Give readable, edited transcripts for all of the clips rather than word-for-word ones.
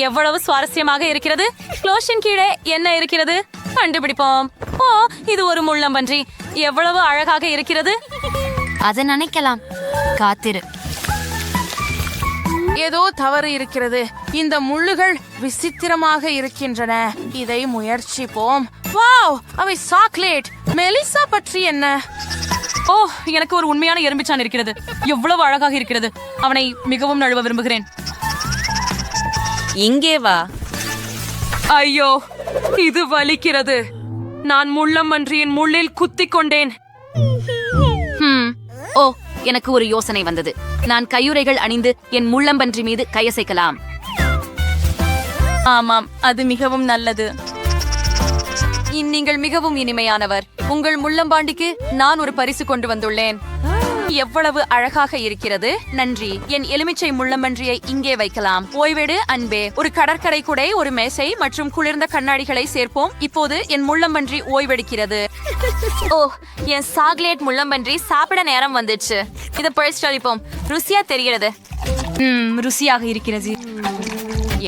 எவ்வளவு சுவாரஸ்யமாக இருக்கிறது. க்ளோஷின் கீழே என்ன இருக்கிறது கண்டுபிடிப்போம். ஓ, இது ஒரு முள்ளம்பன்றி. எவ்வளவு அழகாக இருக்கிறது. அதை நினைக்கலாம். காத்திரு. ஏதோ தவறு இருக்கிறது. இந்த முள்ளுகள் விசித்திரமாக இருக்கின்றன. இதை முயற்சிப்போம். வாவ், அவை சாக்லேட். மெலிசா பற்றி என்ன? ஓ, எனக்கு ஒரு உண்மையான எறும்பிச்சான் இருக்கிறது. எவ்வளவு அழகாக இருக்கிறது. அவனை மிகவும் நழுவ விரும்புகிறேன். இங்கே வா. ஐயோ, இது வலிக்கிறது. நான் முள்ளம்பன்றியின் முள்ளில் குத்திக் கொண்டேன். ஓ, எனக்கு ஒரு யோசனை வந்தது. நான் கையுறைகள் அணிந்து என் முள்ளம்பன்றி மீது கையசைக்கலாம். ஆமாம், அது மிகவும் நல்லது. நீங்கள் மிகவும் இனிமையானவர். உங்கள் முள்ளம்பாண்டிக்கு நான் ஒரு பரிசு கொண்டு வந்துள்ளேன். எவ்வளவு அழகாக இருக்கிறது. நன்றி. என் எலுமிச்சை முள்ளம்பன்றியை இங்கே வைக்கலாம். ஓய்வெடு அன்பே. ஒரு கடற்கரை குடை, ஒரு மேசை மற்றும் குளிர்ந்த கண்ணாடிகளை சேர்ப்போம். இப்போது என் முள்ளம்பன்றி ஓய்வெடுக்கிறது. ஓ, என் சாக்லேட் முள்ளம்பன்றி சாப்பிட நேரம் வந்துச்சு. இதை பழிச்சளிப்போம். ருசியா தெரிகிறது. ருசியாக இருக்கிறது.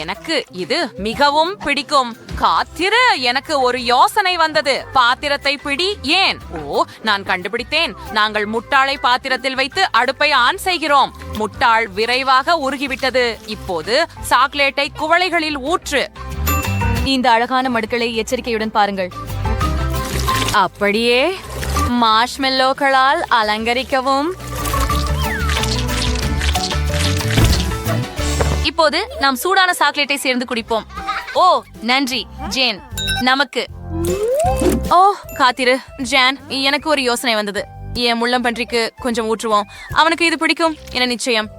எனக்கு இது மிகவும் பிடிக்கும். காத்திரு, எனக்கு ஒரு யோசனை வந்தது. பாத்திரத்தை பிடி. ஏன்? ஓ, நான் கண்டுபிடித்தேன். நாங்கள் முட்டாளை பாத்திரத்தில் வைத்து அடுப்பை ஆன் செய்கிறோம். முட்டாள் விரைவாக உருகிவிட்டது. இப்போது சாக்லேட்டை குவளைகளில் ஊற்று. இந்த அழகான மடுக்களை எச்சரிக்கையுடன் பாருங்கள். அப்படியே மார்ஷ்மெல்லோக்களால் அலங்கரிக்கவும். இப்போது நாம் சூடான சாக்லேட்டை சேர்ந்து குடிப்போம். ஓ, நன்றி ஜேன். நமக்கு ஓ, காத்திரு ஜான், எனக்கு ஒரு யோசனை வந்தது. என் முள்ளம்பன்றிக்கு கொஞ்சம் ஊற்றுவோம். அவனுக்கு இது பிடிக்கும் என நிச்சயம்.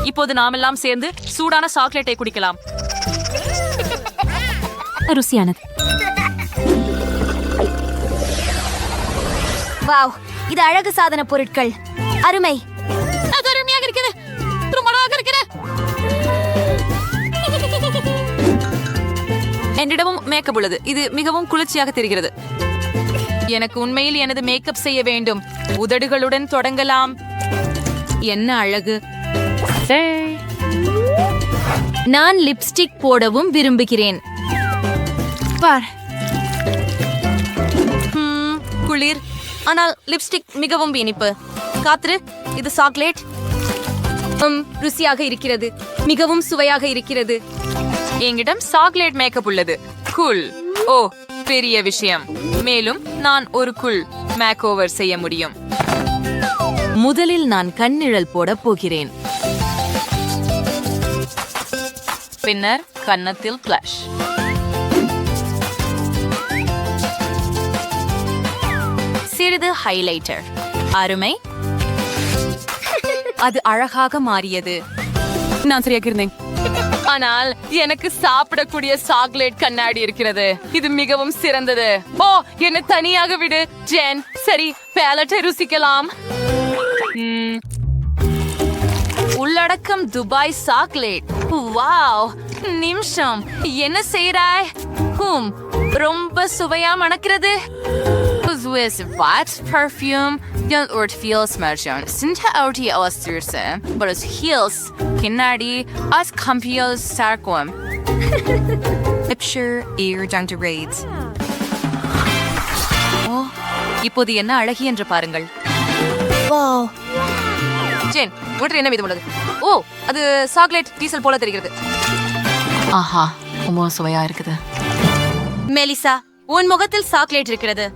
இப்போது நாமெல்லாம் சேர்ந்து சூடான சாக்லேட்டை குடிக்கலாம். ருசியானது. வாவ், இது அழகு சாதன பொருட்கள். அருமை. அது அருமையாக இருக்கிறது. ரொம்ப அழகாக இருக்கிறது. என்னிடமும் மேக்கப் உள்ளது. இது மிகவும் குளிர்ச்சியாக தெரிகிறது. எனக்கு உண்மையில் எனது மேக்கப் செய்ய வேண்டும். உதடுகளுடன் தொடங்கலாம். என்ன அழகு. நான் லிப்ஸ்டிக் போடவும் விரும்புகிறேன். பார். குளிர், ஆனால் லிப்ஸ்டிக் மிகவும் இனிப்பு. காத்திரு, இது சாக்லேட். ருசியாக இருக்கிறது. மிகவும் சுவையாக இருக்கிறது. என்கிடம் சாக்லேட் மேக்கப் உள்ளது. கூல். ஓ, பெரிய விஷயம். மேலும் நான் ஒரு கூல் மேக் ஓவர் செய்ய முடியும். முதலில் நான் கண்ணிழல் போட போகிறேன். பின்னர் கன்னத்தில் பிளஷ். சிறிது ஹைலைட்டர். அருமை. அது அழகாக மாறியது. நான் சரியாக இருந்தேன். ஆனால் எனக்கு சாப்பிடக்கூடிய சாக்லேட் கண்ணாடி இருக்கிறது. இது மிகவும் சிறந்தது. ஓ, என்ன தனியாக விடு ஜென். சரி, பேலட்டை ருசிக்கலாம். உள்ளடக்கம் துபாய் சாக்லேட். வாவ், நிமிஷம், என்ன செய்றாய்? ரொம்ப சுவையா மணக்கிறது. With what perfume don't word feels merchant. Sinta outi alasturse, but as heels kinadi as campios sarquam. Picture ear down to raids. Oh, இப்போது என்ன அழகி என்று பாருங்கள். வாவ். ஜேன், ஒன்று என்ன மீதம் உள்ளது? ஓ, அது சாக்லேட் டீசல் போல தெரிகிறது. ஆஹா, ரொம்ப சுவையா இருக்குது. மெலிசா, உன் முகத்தில் சாக்லேட் இருக்கிறது.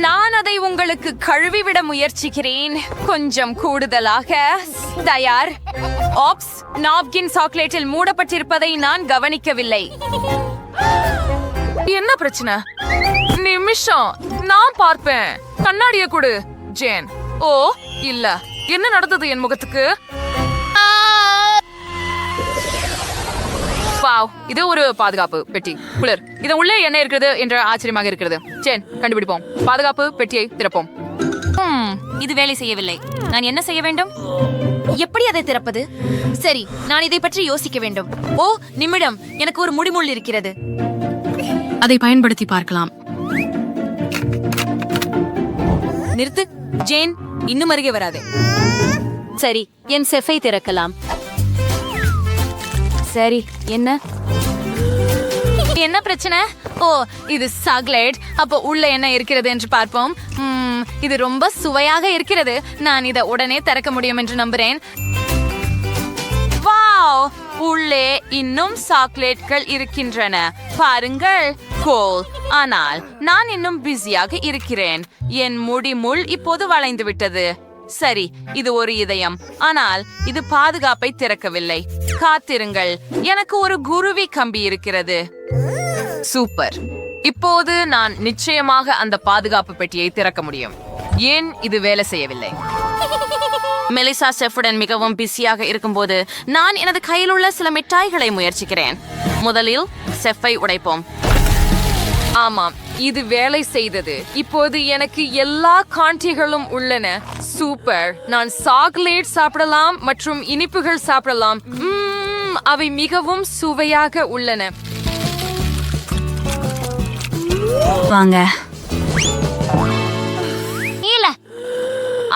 நான் அதை உங்களுக்கு கழுவி விட முயற்சிக்கிறேன். கொஞ்சம் கூடுதலாக. தயார். ஆப்ஸ், நாப்கின் சாக்லேட்டில் மூடப்பட்டிருப்பதை நான் கவனிக்கவில்லை. என்ன பிரச்சனை? நிமிஷம், நான் பார்ப்பேன். கண்ணாடிய கொடு ஜேன். ஓ, இல்ல. என்ன நடந்தது என் முகத்துக்கு? வாவ், இது ஒரு பாதுகாப்பு பெட்டி. குளிர். இது உள்ளே என்ன இருக்கிறது என்ற ஆச்சரியமாக இருக்கிறது. ஜேன், கண்டுபிடிப்போம். பாதுகாப்பு பெட்டியை திறப்போம். இது வேலை செய்யவில்லை. நான் என்ன செய்ய வேண்டும்? எப்படி அதை திறப்பது? சரி, நான் இதை பற்றி யோசிக்க வேண்டும். ஓ, நிமிடம், எனக்கு ஒரு முடிமுள் இருக்கிறது. அதை பயன்படுத்தி பார்க்கலாம். நிறுத்து ஜேன், இன்னும் அருகே வராதே. சரி, என் செஃபை திறக்கலாம். சரி, என்ன பிரச்சனை? ஓ, இது சாக்லேட். அப்போ உள்ள என்ன இருக்கிறது என்று பார்ப்போம். இது ரொம்ப சுவையாக இருக்கிறது. நான் இதை உடனே திறக்க முடியும் என்று நம்புறேன். வாவ், உள்ளே இன்னும் சாக்லேட்கள் இருக்கின்றன. பாருங்கள், கோல். ஆனால் நான் இன்னும் பிஸியாக இருக்கிறேன். என் முள் இப்போது வளைந்து விட்டது. சரி, இது ஒரு இதயம். ஆனால் இது பாதுகாப்பை திறக்கவில்லை. காத்திருங்கள், எனக்கு ஒரு குருவி கம்பி இருக்கிறது. சூப்பர். இப்போது நான் நிச்சயமாக அந்த பாதுகாப்பு பெட்டியை திறக்க முடியும். ஏன் இது வேலை செய்யவில்லை? மெலிசா செஃபுடன் மிகவும் பிஸியாக இருக்கும்போது நான் எனது கையில் உள்ள சில மிட்டாய்களை முயற்சிக்கிறேன். முதலில் செஃப்பை உடைப்போம். ஆமாம், இது வேலை செய்தது. இப்போது எனக்கு எல்லா காண்டிகளும் உள்ளன. சூப்பர். நான் சாக்லேட் சாப்பிடலாம் மற்றும் இனிப்புகள் சாப்பிடலாம். அவை மிகவும் சுவையாக உள்ளன. வாங்க.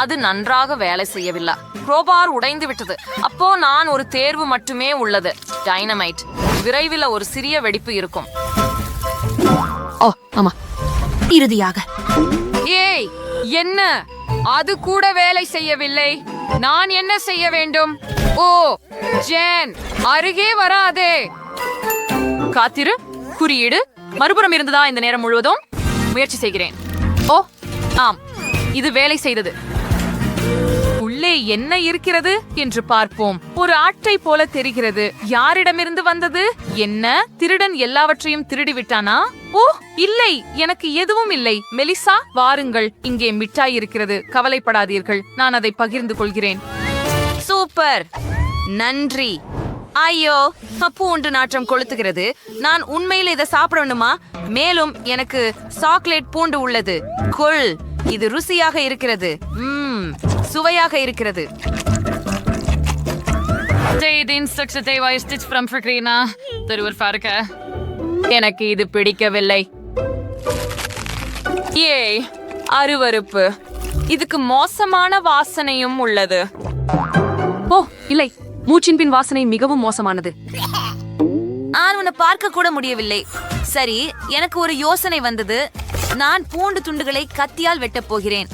அது நன்றாக வேலை செய்யவில்லை. க்ரோபார் உடைந்து விட்டது. அப்போ நான் ஒரு தேர்வு மட்டுமே உள்ளது. டைனமைட். விரைவில் ஒரு சிறிய வெடிப்பு இருக்கும். ஓ ஆமா, இறுதியாக. ஏய், என்ன? அது கூட வேலை செய்யவில்லை. நான் என்ன செய்ய வேண்டும்? ஓ ஜேன், அருகே வராதே. காத்திரு. குறியீடு மறுபுறம் இருந்ததா இந்த நேரம் முழுவதும்? முயற்சி செய்கிறேன். ஓ ஆம், இது வேலை செய்தது. உள்ளே என்ன இருக்கிறது என்று பார்ப்போம். ஒரு ஆட்டை போல தெரிகிறது. யாரிடமிருந்து வந்தது? என்ன? திருடன் எல்லாவற்றையும் திருடி விட்டானா? ஓ இல்லை, எனக்கு எதுவும் இல்லை. மெலிசா, வாருங்கள், இங்கே மிட்டாய் இருக்கிறது. கவலைப்படாதீர்கள், நான் அதை பகிர்ந்து கொள்கிறேன். சூப்பர், நன்றி. ஐயோ, பூண்டு நாற்றம் கொளுத்துகிறது. நான் உண்மையில் இதை சாப்பிடணுமா? மேலும் எனக்கு சாக்லேட் பூண்டு உள்ளது. கொள், இது ருசியாக இருக்கிறது. சுவையாக இருக்கிறது. எனக்கு இது பிடிக்கவில்லை. ஏய், அருவருப்பு. இதுக்கு மோசமான வாசனையும் உள்ளது. ஓ இல்லை, மூச்சின் பின் வாசனை மிகவும் மோசமானது. நான் உன்னை பார்க்க கூட முடியவில்லை. சரி, எனக்கு ஒரு யோசனை வந்தது. நான் பூண்டு துண்டுகளை கத்தியால் வெட்டப் போகிறேன்.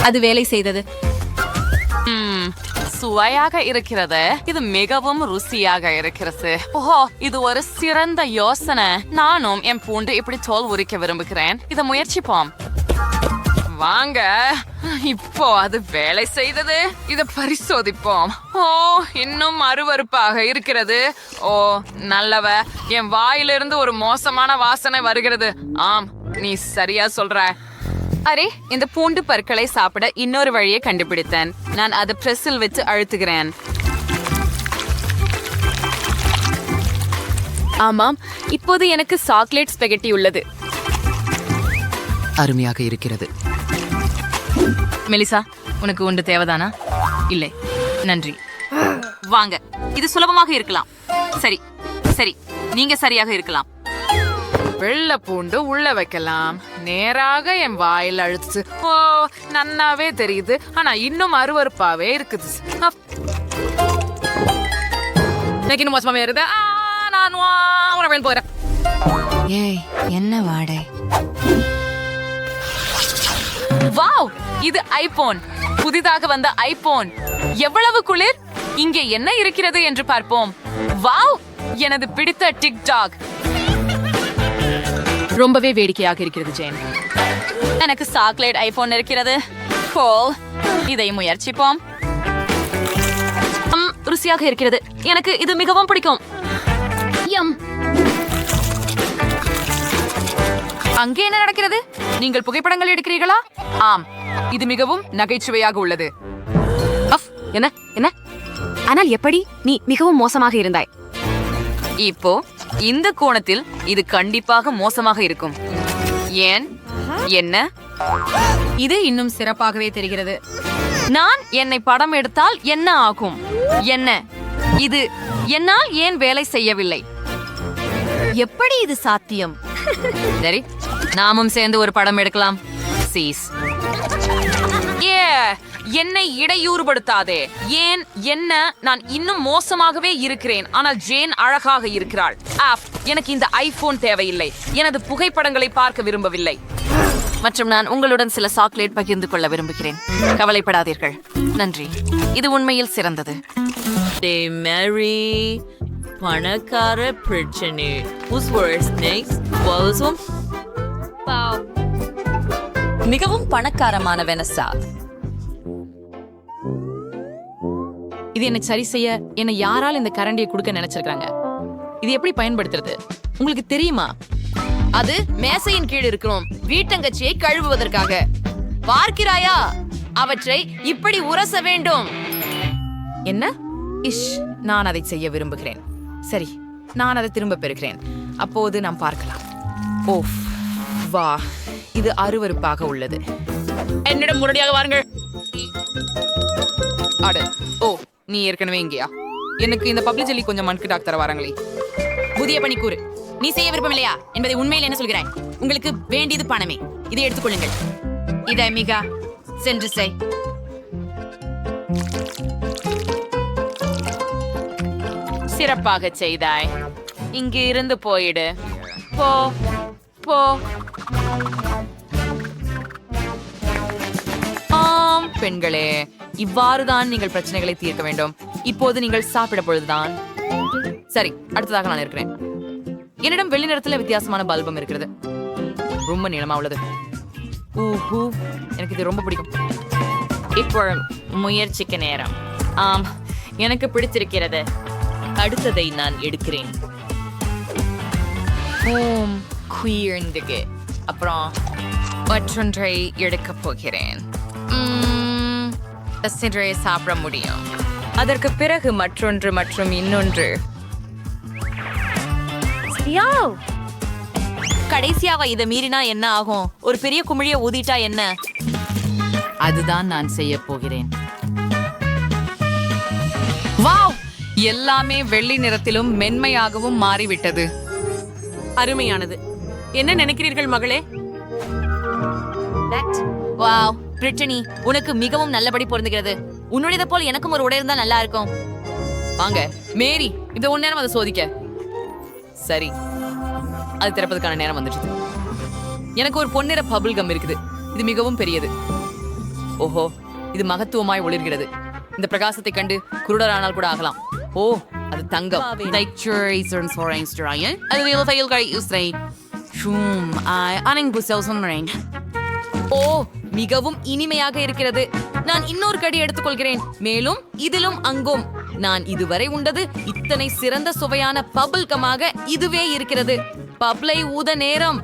அது வேலை செய்தது. சுவையாக இருக்கிறது. இது மிகவும் ருசியாக இருக்கிறது. ஓஹோ, இது ஒரு சிறந்த யோசனை. நானும் என் பூண்டு இப்படி தோல் உரிக்க விரும்புகிறேன். இதை முயற்சிப்போம். வாங்க, இப்போ அது வேலை செய்தது. இதை பரிசோதிப்போம். ஓ, இன்னும் அருவருப்பாக இருக்கிறது. ஓ நல்லவ, என் வாயிலிருந்து ஒரு மோசமான வாசனை வருகிறது. ஆம், நீ சரியா சொல்ற. அரே, இந்த பூண்டு பற்களை சாப்பிட இன்னொரு வழியை கண்டுபிடித்தேன். நான் அதை பிரஸில் வச்சு அழுத்துகிறேன். ஆமாம், இப்போது எனக்கு சாக்லேட் ஸ்பெகட்டி உள்ளது. அருமையாக இருக்கிறது. மெலிசா, உனக்கு ஒன்று தேவைதானா? இல்லை, நன்றி. வாங்க, இது சுலபமாக இருக்கலாம். சரி சரி, நீங்க சரியாக இருக்கலாம். வெள்ளை பூண்டு உள்ள வைக்கலாம். நேராக என் வாயில் அழுத்து. ஓ, நன்னாவே தெரியுது. ஆனா இன்னும் அருவருப்பாவே இருக்குது. எனக்கு இன்னும் மோசமாவே இருக்குது. நான் போறேன். ஏய், என்ன வாடை? வாவ், இது ஐபோன். புதிதாக வந்த ஐபோன். எவ்வளவு குளிர். இங்கே என்ன இருக்கிறது என்று பார்ப்போம். வாவ், எனது பிடித்த டிக்டாக். ரொம்பவே வேடிக்கையாக இருக்கிறது ஜேன். எனக்கு சாக்லேட் ஐபோன் இருக்கிறது. கோல், இதை முயற்சிப்போம். ருசியாக இருக்கிறது. எனக்கு இது மிகவும் பிடிக்கும். அங்கே என்ன நடக்கிறது? நீங்கள் புகைப்படங்கள் எடுக்கிறீர்களா? ஆம், இது மிகவும் நகைச்சுவையாக உள்ளது. என்ன என்ன? ஆனால் எப்படி? நீ மிகவும் மோசமாக இருந்தாய். இப்போ இந்த கோணத்தில் இது கண்டிப்பாக மோசமாக இருக்கும். ஏன்? என்ன? இது இன்னும் சிறப்பாகவே தெரிகிறது. நான் என்னை படம் எடுத்தால் என்ன ஆகும்? என்ன இது? என்னால் ஏன் வேலை செய்யவில்லை? எப்படி இது சாத்தியம்? சரி, நாமும் சேர்ந்து ஒரு படம் எடுக்கலாம். சீஸ். என்னை இடையூறுபடுத்தாதே. ஏன் என்ன? நான் இன்னும் மோசமாகவே இருக்கிறேன். ஆனால் ஜேன் அழகாக இருக்கிறாள். எனக்கு இந்த ஐபோன் தேவையில்லை. எனது புகைப்படங்களை பார்க்க விரும்பவில்லை. மற்றும் நான் உங்களுடன் சில சாக்லேட் பகிர்ந்து கொள்ள விரும்புகிறேன். கவலைப்படாதீர்கள். நன்றி. இது உண்மையில் சிறந்தது. மேரி பணக்கார பிரச்சனை. மிகவும் பணக்காரமான வெனசா. இது என்னை சரி செய்ய என்னை யாரால் இந்த கரண்டியை கொடுக்க நினைச்சிருக்காங்க? இது எப்படி பயன்படுத்துறது உங்களுக்கு தெரியுமா? அது மேசையின் கீழ் இருக்கிறோம். வீட்டங்கச்சியை கழுவுவதற்காக. பார்க்கிறாயா? அவற்றை இப்படி உரச வேண்டும். என்ன? நான் அதை செய்ய விரும்புகிறேன். சரி, நான் அதை திரும்ப பெறுகிறேன். அப்போது நாம் பார்க்கலாம். ஓஃப், வா, இது அருவருப்பாக உள்ளது. என்னிடம் முரடியாக வாருங்கள். அட, ஓ, நீ ஏற்கனவே இங்கேயா? எனக்கு இந்த பப்ளிசிட்டி கொஞ்சம் மண்கு டாக்டர் வராங்களே. புதிய பணிக்கூறு. நீ செய்ய விருப்பம் இல்லையா என்பதை உண்மையில் என்ன சொல்கிறாய்? உங்களுக்கு வேண்டியது பணமே. இதை எடுத்துக்கொள்ளுங்கள். இதை மிக சென்று செய். சிறப்பாக செய்தாய். இங்கு இருந்து போயிடு. போ போ. ஆம் பெண்களே, இவ்வாறுதான் நீங்கள் பிரச்சனைகளை தீர்க்க வேண்டும். இப்போது நீங்கள் சாப்பிட பொழுதுதான். சரி, அடுத்ததாக நான் இருக்கிறேன். என்னிடம் வெள்ளி நிறத்துல வித்தியாசமான பல்பம் இருக்கிறது. ரொம்ப நீளமா உள்ளது. ஊஹூ, எனக்கு இது ரொம்ப பிடிக்கும். இப்பொழுது முயற்சிக்க நேரம். ஆம், எனக்கு பிடித்திருக்கிறது. அடுத்ததை நான் எடுக்கிறேன். குயிர்ந்துக்கு அப்புறம் மற்றொன்றை எடுக்கப் போகிறேன். சாப்பிட முடியும். அதற்கு பிறகு மற்றொன்று மற்றும் இன்னொன்று. கடைசியாக இதை மீறினா என்ன ஆகும்? ஒரு பெரிய குமிழிய ஊதிட்டா என்ன? அதுதான் நான் செய்ய போகிறேன். வாவ், எல்லாமே வெள்ளி நிறத்திலும் மென்மையாகவும் மாறிவிட்டது. அருமையானது. என்ன நினைக்கிறீர்கள் மகளே? வாவ், பிரிட்டனி, உனக்கு மிகவும் நல்லபடி பொருந்துகிறது. உன்னுடையதை போல் எனக்கும் ஒரு உடை இருந்தா நல்லா இருக்கும். வாங்க மேரி, இந்த ஒரு நேரம் அதை சோதிக்க. சரி, அது திறப்பதற்கான நேரம் வந்துடுது. எனக்கு ஒரு பொன்னிற பபிள் கம் இருக்குது. இது மிகவும் பெரியது. ஓஹோ, இது மகத்துவமாய் ஒளிர்கிறது. இந்த பிரகாசத்தை கண்டு குருடரானால் கூட ஆகலாம். ஓ, அது தங்கம். ஓ, மிகவும் இனிமையாக இருக்கிறது. நான் இன்னொரு கடி எடுத்துக்கொள்கிறேன். மேலும் இதிலும் அங்கும். நான் இதுவரை உண்டது இத்தனை சிறந்த சுவையான பபிள் கமாக இதுவே இருக்கிறது. பப்ளை ஊத நேரம்.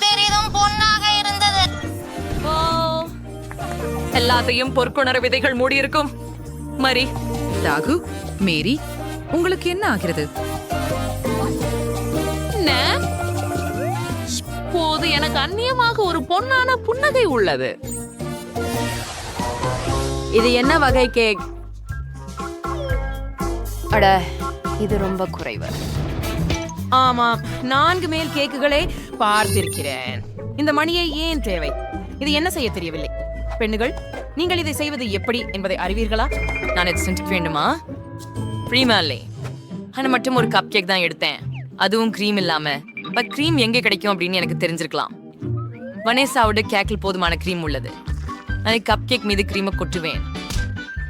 பெரிதும் பொன்னாக இருந்தது. எல்லாத்தையும் பொற்குணர விதைகள் மூடியிருக்கும். மரி, தாகு, மேரி, உங்களுக்கு என்ன ஆகிறது? போது எனக்கு அந்நியமாக ஒரு பொன்னான புன்னகை உள்ளது. இது என்ன வகை கேக்? அட, இது ரொம்ப குறைவு. ஆமாம், 4 மேல் கேக்குகளை பார்த்திருக்கிறேன். இந்த மணியை ஏன் தேவை? இது என்ன செய்ய தெரியவில்லை. பெண்ணுகள், நீங்கள் இதை செய்வது எப்படி என்பதை அறிவீர்களா? நான் இதை செஞ்சுக்க வேண்டுமா? ப்ரீமாலே, ஆனால் மட்டும் ஒரு கப் கேக் தான் எடுத்தேன். அதுவும் க்ரீம் இல்லாம. பட் க்ரீம் எங்கே கிடைக்கும் அப்படின்னு எனக்கு தெரிஞ்சிருக்கலாம். வனேசாவோட கேக்கில் போதுமான க்ரீம் உள்ளது. நான் கப் கேக் மீது க்ரீமை கொட்டுவேன்.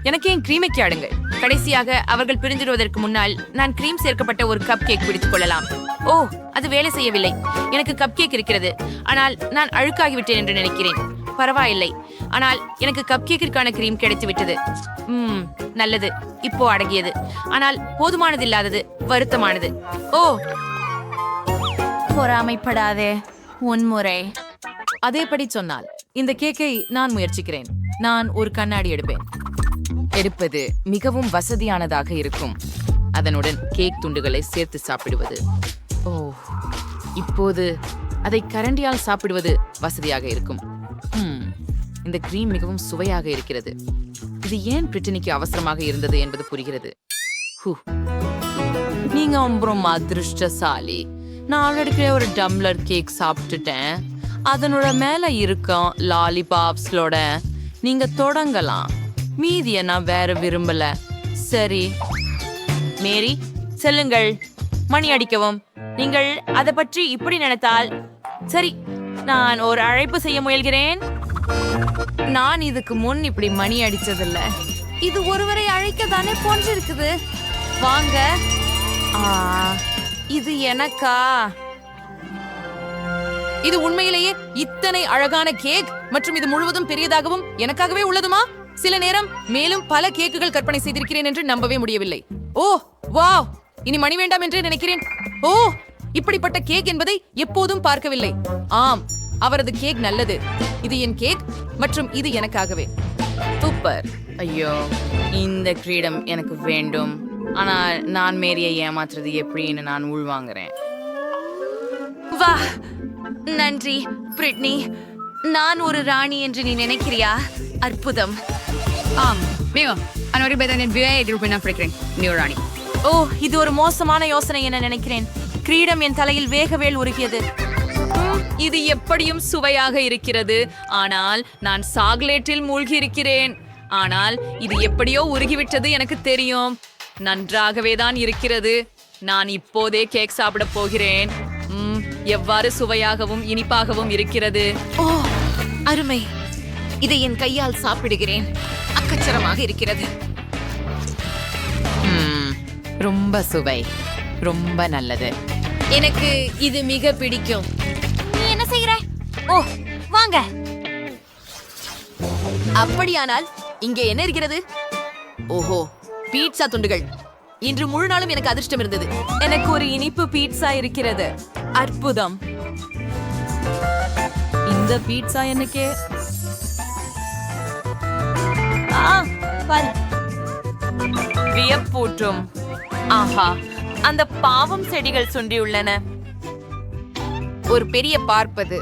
எனக்கு ஏன் க்ரீமைக்கு ஆடுங்க. கடைசியாக அவர்கள் பிரிஞ்சிடுவதற்கு முன்னால் நான் கிரீம் சேர்க்கப்பட்ட ஒரு கப் கேக் பிடித்துக் கொள்ளலாம். ஓ, அது வேலை செய்யவில்லை. எனக்கு கப் கேக் இருக்கிறது, ஆனால் நான் அழுக்காகிவிட்டேன் என்று நினைக்கிறேன். பரவாயில்லை, ஆனால் எனக்கு கப் கேக்கிற்கான கிரீம் கிடைத்து விட்டது. நல்லது, இப்போ அடங்கியது. ஆனால் போதுமானது இல்லாதது வருத்தமானது. ஓ, பொறாமைப்படாதே. உன்முறை. அதேபடி சொன்னால் இந்த கேக்கை நான் முயற்சிக்கிறேன். நான் ஒரு கண்ணாடி எடுப்பது மிகவும் வசதியானதாக இருக்கும். அதனுடன் கேக் துண்டுகளை சேர்த்து சாப்பிடுவது. ஓ, இப்போது அதை கரண்டியால் சாப்பிடுவது வசதியாக இருக்கும். இந்த கிரீம் மிகவும் சுவையாக இருக்கிறது. இது ஏன் பிரிட்டனிக்கு அவசரமாக இருந்தது என்பது புரிகிறது. நீங்க ரொம்ப அதிருஷ்டசாலி. நான் ஆல்ரெடி ஒரு டம்ளர் கேக் சாப்பிட்டுட்டேன். அதனோட மேல இருக்கும் லாலிபாப்ஸ்லோட நீங்க தொடங்கலாம். மீதிய நான் வேற விரும்பல. சரி மேரி, செல்லுங்கள். மணி அடிக்கவும். நீங்கள் அதை பற்றி இப்படி நினைத்தால் சரி. நான் ஒரு அழைப்பு செய்ய முயல்கிறேன். நான் இதுக்கு முன் இப்படி மணி அடிச்சதில்ல. இது ஒருவரை அழைக்க தானே போன்றிருக்குது. வாங்க. இது எனக்கா? இது உண்மையிலேயே இத்தனை அழகான கேக் மற்றும் இது முழுவதும் பெரியதாகவும் எனக்காகவே உள்ளதுமா? சில நேரம் மேலும் பல கேக்குகள் கற்பனை செய்திருக்கிறேன் என்று நம்பவே முடியவில்லை. ஓ வாவ், இனி மணி வேண்டாம் என்று நினைக்கிறேன். ஓ, இப்படிப்பட்ட கேக் என்பதை எப்போதும் பார்க்கவில்லை. ஆம், அவரது கேக் நல்லது. இது என் கேக் மற்றும் இது எனக்காகவே. சூப்பர். ஐயோ, இந்த கிரீடம் எனக்கு வேண்டும். ஆனால் நான் மேரியை ஏமாற்றுறது எப்படின்னு நான் உள்வாங்குறேன். வா, நன்றி பிரிட்னி. நான் ஒரு ராணி என்று நீ நினைக்கிறியா? அற்புதம். ஆம், மிகவும் அனுபவத்தின் எதிர்ப்பு நான் பிடிக்கிறேன். நீ ஒரு ராணி. ஓ, இது ஒரு மோசமான யோசனை என நினைக்கிறேன். கிரீடம் என் தலையில் வேகவேல் உருகியது. இது எப்படியும் சுவையாக இருக்கிறது. ஆனால் நான் சாக்லேட்டில் மூழ்கி இருக்கிறேன். ஆனால் இது எப்படியோ உருகிவிட்டது எனக்கு தெரியும். நன்றாகவே தான் இருக்கிறது. நான் இப்போதே கேக் சாப்பிட போகிறேன். எவ்வாறு சுவையாகவும் இனிப்பாகவும் இருக்கிறது. ஓ, அருமை. இதை என் கையால் சாப்பிடுகிறேன். அக்கச்சரமாக இருக்கிறது. ரொம்ப சுவை, ரொம்ப நல்லது. எனக்கு இது மிக பிடிக்கும். நீ என்ன செய்கிறாய்? ஓ, வாங்க. அப்படியானால் இங்கே என்ன இருக்கிறது? ஓஹோ, பீட்சா துண்டுகள். இன்று முழு நாளும் எனக்கு அதிர்ஷ்டம் இருந்தது. எனக்கு ஒரு இனிப்பு பீட்சா இருக்கிறது. அற்புதம். இந்த பீட்சா எனக்கே வியப்பூட்டும். ஆஹா, அந்த பாவம் செடிகள் சுண்டியுள்ளன. ஒரு பெரிய பார்ப்பது.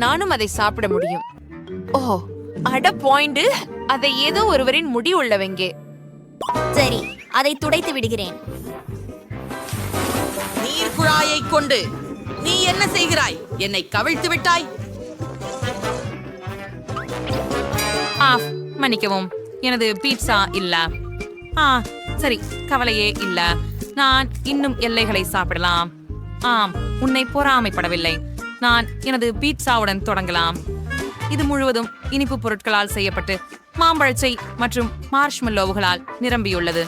நானும் அதை சாப்பிட முடியும். ஓ, அட பாயிண்ட். அதை ஏதோ ஒருவரின் முடி உள்ளவங்கே. சரி, அதை துடைத்து விடுகிறேன். நீர் குழாயை கொண்டு நீ என்ன செய்கிறாய்? என்னை கவிழ்த்து விட்டாய். மன்னிக்கவும், எனது பீட்சா இல்ல. சரி, கவலையே இல்ல. நான் இன்னும் எல்லைகளை சாப்பிடலாம். ஆம், உன்னை பொறாமைப்படவில்லை. நான் எனது பீட்சாவுடன் தொடங்கலாம். இது முழுவதும் இனிப்பு பொருட்களால் செய்யப்பட்டு மாம்பழச்சை மற்றும் மார்ஷ்மெல்லோவுகளால் நிரம்பியுள்ளது.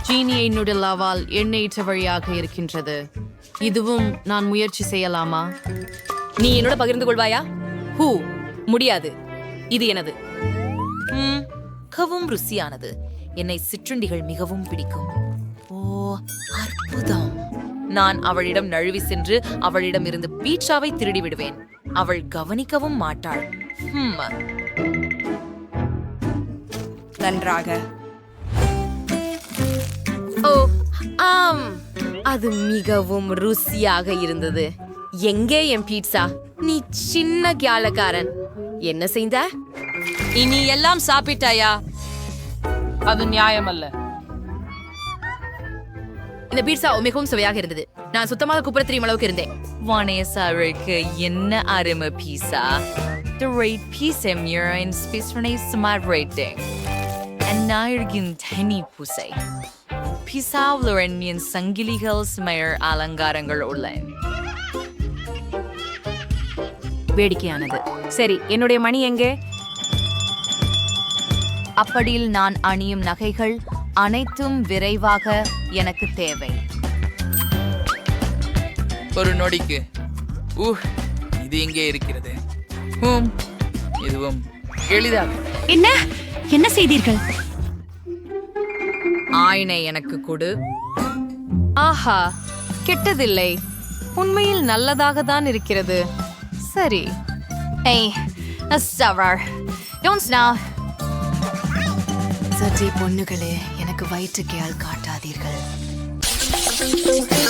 சீனியை நுடலாவால் எண்ணெயிற்ற வழியாக இருக்கின்றது. இதுவும் நான் முயற்சி செய்யலாமா? நீ என்னோட பகிர்ந்து கொள்வாயா? ஹூ, முடியாது. இது எனது. மிகவும் ருசியானது. என்னை சிற்றுண்டிகள் மிகவும் பிடிக்கும். ஓ, அற்புதம். நான் அவளிடம் நழுவி சென்று அவளிடம் இருந்து பீட்சாவை திருடி விடுவேன். அவள் கவனிக்கவும் மாட்டாள். நன்றாக. ஓ, ஆம், அது மிகவும் ருசியாக இருந்தது. எங்கே என் பீட்சா? நீ சின்ன கியாலக்காரன். என்ன செய்த? இனி எல்லாம் சாப்பிட்டாயா? அது நியாயமல்ல. இந்த பீட்சா மிகவும் சுவையாக இருந்தது. நான் சுத்தமாக குப்புற தெரியும் அளவுக்கு இருந்தேன். வானேசாருக்கு என்ன அருமை பீஸா. The rate pizza in space for a smart rating. And now you're getting tiny pussy. Pizza Lorenian சங்கிலிகள் ஸ்மயர் அலங்காரங்கள் உள்ளன. வேடிக்கையானது. சரி, என்னுடைய மணி எங்கே? அப்படியில் நான் அணியும் நகைகள் அனைத்தும் விரைவாக எனக்கு தேவை. ஒரு நொடிக்கு. இது இங்கே இருக்கிறது. இதுவும் எளிதாக. என்ன செய்தீர்கள்? ஆயினை எனக்கு கொடு. ஆஹா, கெட்டதில்லை. உண்மையில் நல்லதாக தான் இருக்கிறது. சரி. சற்றே பொண்ணுகளே, எனக்கு வயிற்றுக்கையால் காட்டாதீர்கள்.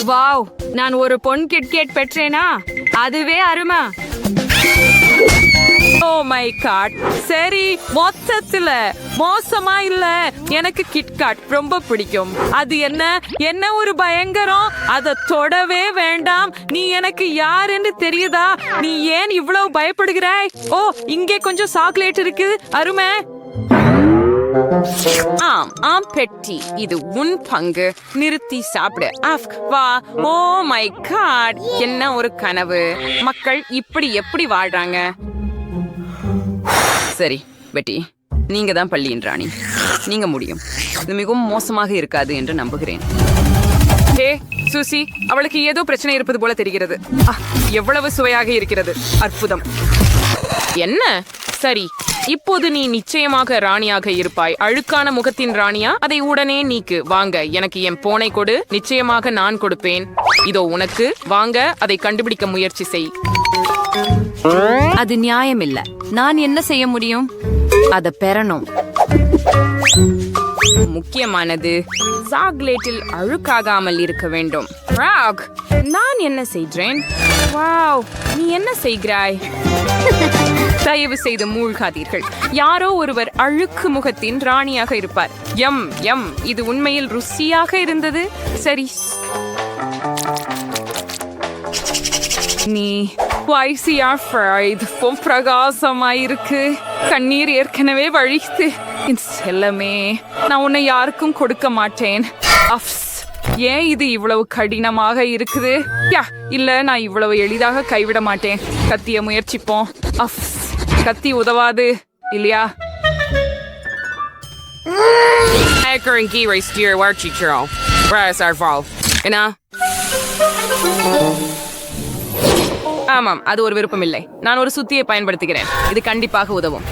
வாவ், நான் ஒரு பொன் கிட்கேட் பெற்றேனா? அதுவே அருமை. Oh my God. சரி, மொத்தத்துல மோசமா இல்ல. எனக்கு கிட்காட் ரொம்ப பிடிக்கும். அது என்ன ஒரு பயங்கரம். அதை தொடவே வேண்டாம். நீ எனக்கு யார் என்று தெரியுதா? நீ ஏன் இவ்வளவு பயப்படுகிறாய்? ஓ, இங்கே கொஞ்சம் சாக்லேட் இருக்கு. அருமை. ஆம் பெட்டி, இது உன் பங்கு. நிறுத்தி சாப்பிடு. வா. ஓ மை காட், என்ன ஒரு கனவு. மக்கள் இப்படி எப்படி வாழ்றாங்க? சரி பெட்டி, நீங்க தான் பள்ளியின் ராணி. நீங்க முடியும். இது மிகவும் மோசமாக இருக்காது என்று நம்புகிறேன். ஹே சூசி, அவளுக்கு ஏதோ பிரச்சனை இருப்பது போல தெரிகிறது. எவ்வளவு சுவையாக இருக்கிறது. அற்புதம். என்ன? சரி, இப்போது நீ நிச்சயமாக ராணியாக இருப்பாய். அழுக்கான முகத்தின் ராணியா? அதை உடனே நீக்கு. வாங்க, எனக்கு என் போனை கொடு. நிச்சயமாக நான் கொடுப்பேன். இதோ உனக்கு. வாங்க, அதை கண்டுபிடிக்க முயற்சி செய். அது நியாயமில்ல. நான் என்ன செய்ய முடியும்? அதை பெறணும். முக்கியமானது சாக்லேட்டில் அழுக்காகாமல் இருக்க வேண்டும். ராக், நான் என்ன செய்கிறேன்? வாவ், நீ என்ன செய்கிறாய்? தயவு செய்து மூழ்காதீர்கள். யாரோ ஒருவர் அழுக்கு முகத்தின் ராணியாக இருப்பார். எம், இது உண்மையில் ருசியாக இருந்தது. சரி, நீ ஸ்பைசியா ஃப்ரைட் பிரகாசமாயிருக்கு. கண்ணீர் ஏற்கனவே வழித்து. செல்லமே, நான் உன்னை யாருக்கும் கொடுக்க மாட்டேன். ஏன் இது இவ்வளவு கடினமாக இருக்குது? இல்ல, நான் இவ்வளவு எளிதாக கைவிட மாட்டேன். கத்திய முயற்சிப்போம். கத்தி உதவாது இல்லையா? ஆமாம், அது ஒரு விருப்பம் இல்லை. நான் ஒரு சுத்தியை பயன்படுத்துகிறேன். இது கண்டிப்பாக உதவும்.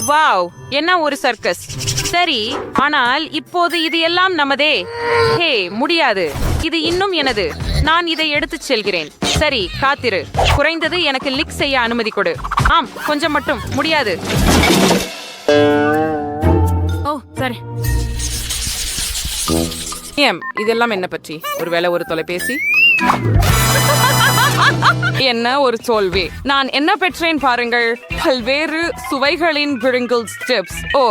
வாவ், என்ன ஒரு சர்க்கஸ். சரி, ஆனால் இப்போது இது எல்லாம் நமதே. ஹே, முடியாது. இது இன்னும் எனது. நான் இதை எடுத்துச் செல்கிறேன். சரி, காத்திரு. குறைந்தது எனக்கு லிக் செய்ய அனுமதி கொடு. ஆம், கொஞ்சம் மட்டும். முடியாது. ஓ சரி. இதெல்லாம் என்ன பற்றி? ஒருவேளை ஒரு தொலைபேசி? என்ன ஒரு தோல்வி. நான் என்ன பெற்றேன் பாருங்கள். பல்வேறு சுவைகளின் பிரிங்கிள்ஸ் சிப்ஸ். ஓ,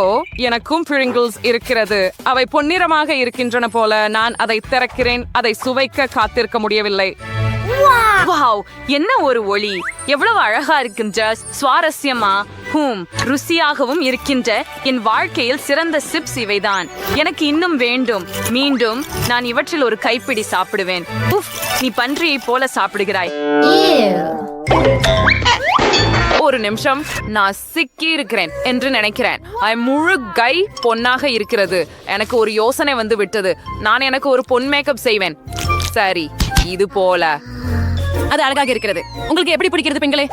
எனக்கும் பிரிங்கிள்ஸ் இருக்கிறது. அவை பொன்னிறமாக இருக்கின்றன போல. நான் அதை திறக்கிறேன். அதை சுவைக்க காத்திருக்க முடியவில்லை. வாவ், என்ன ஒரு ஒளி. எவ்வளவு அழகா இருக்கின்ற, சுவாரஸ்யமா, ருசியாகவும் இருக்கின்ற. என் வாழ்க்கையில் சிறந்த சிப்ஸ் இவைதான். எனக்கு இன்னும் வேண்டும். மீண்டும் நான் இவற்றில் ஒரு கைப்பிடி சாப்பிடுவேன். நீ பன்றியை போல சாப்பிடுகிறாய். ஒரு நிமிஷம், நான் சிக்கி இருக்கிறேன் என்று நினைக்கிறேன். முழு கை பொன்னாக இருக்கிறது. எனக்கு ஒரு யோசனை வந்து விட்டது. நான் எனக்கு ஒரு பொன் மேக்கப் செய்வேன். சரி, இது போல. அது அழகாக இருக்கிறது. உங்களுக்கு எப்படி பிடிக்கிறது பெண்களே?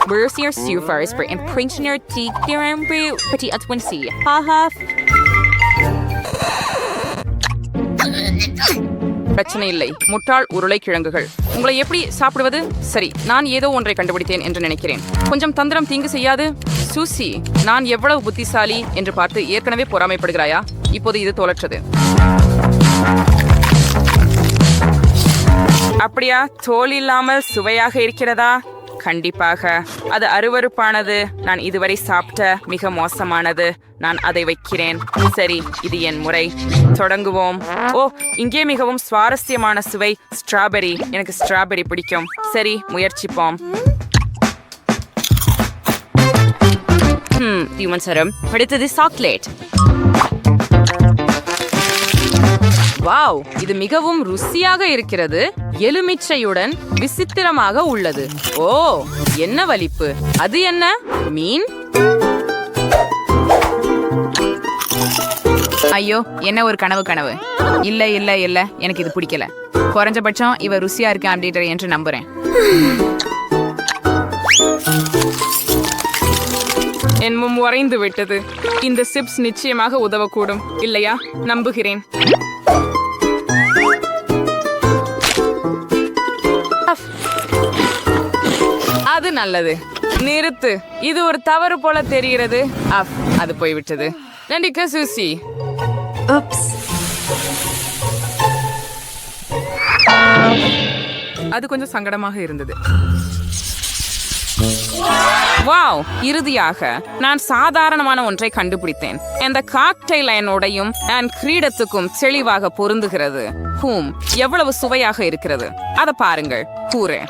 Where's your super spray and print your teeth petit at one see. Haha. பிரச்சனை இல்லை. முட்டாள் உருளைக்கிழங்குகள். உங்களை எப்படி சாப்பிடுவது? சரி, நான் ஏதோ ஒன்றை கண்டுபிடித்தேன் என்று நினைக்கிறேன். கொஞ்சம் தந்திரம் தீங்கு செய்யாது. சூசி, நான் எவ்வளவு புத்திசாலி என்று பார்த்து ஏற்கனவே பொறாமைப்படுகிறாயா? இப்போது இது தோலற்றது. அப்படியா? தோல் இல்லாமல் சுவையாக இருக்கிறதா? கண்டிப்பாக. அது அருவருப்பானது. நான் இதுவரை சாப்பிட்ட மிக மோசமானது. நான் அதை வைக்கிறேன். சரி, இது என் முறை. தொடங்குவோம். ஓ, இங்கே மிகவும் சுவாரஸ்யமான சுவை. ஸ்ட்ராபெரி. எனக்கு ஸ்ட்ராபெரி பிடிக்கும். சரி, முயற்சிப்போம். சரம். அடுத்தது சாக்லேட். வாவ், இது மிகவும் ருசியாக இருக்கிறது. எலுமிச்சையுடன் விசித்திரமாக உள்ளது. ஓ, என்ன வலிப்பு. அது என்ன? மீன்? ஐயோ, என்ன ஒரு கனவு. இல்ல, எனக்கு இது பிடிக்கல. குறைஞ்சபட்சம் இவ ருசியா இருக்கா அப்படின்ற என்று நம்புறேன். என் முன் உறைந்து விட்டது. இந்த சிப்ஸ் நிச்சயமாக உதவக்கூடும் இல்லையா? நம்புகிறேன். அது நல்லது. நிறுத்து. இது ஒரு தவறு போல தெரிகிறது. அது போய்விட்டது. நன்றிக்க சூசி. அது கொஞ்சம் சங்கடமாக இருந்தது. வாவ், இறுதியாக நான் சாதாரணமான ஒன்றை கண்டுபிடித்தேன். இந்த காக்டெயில் என்னோடையும் என் கிரீடத்துக்கும் தெளிவாக பொருந்துகிறது. எவ்வளவு சுவையாக இருக்கிறது அத பாருங்கள். கூறேன்,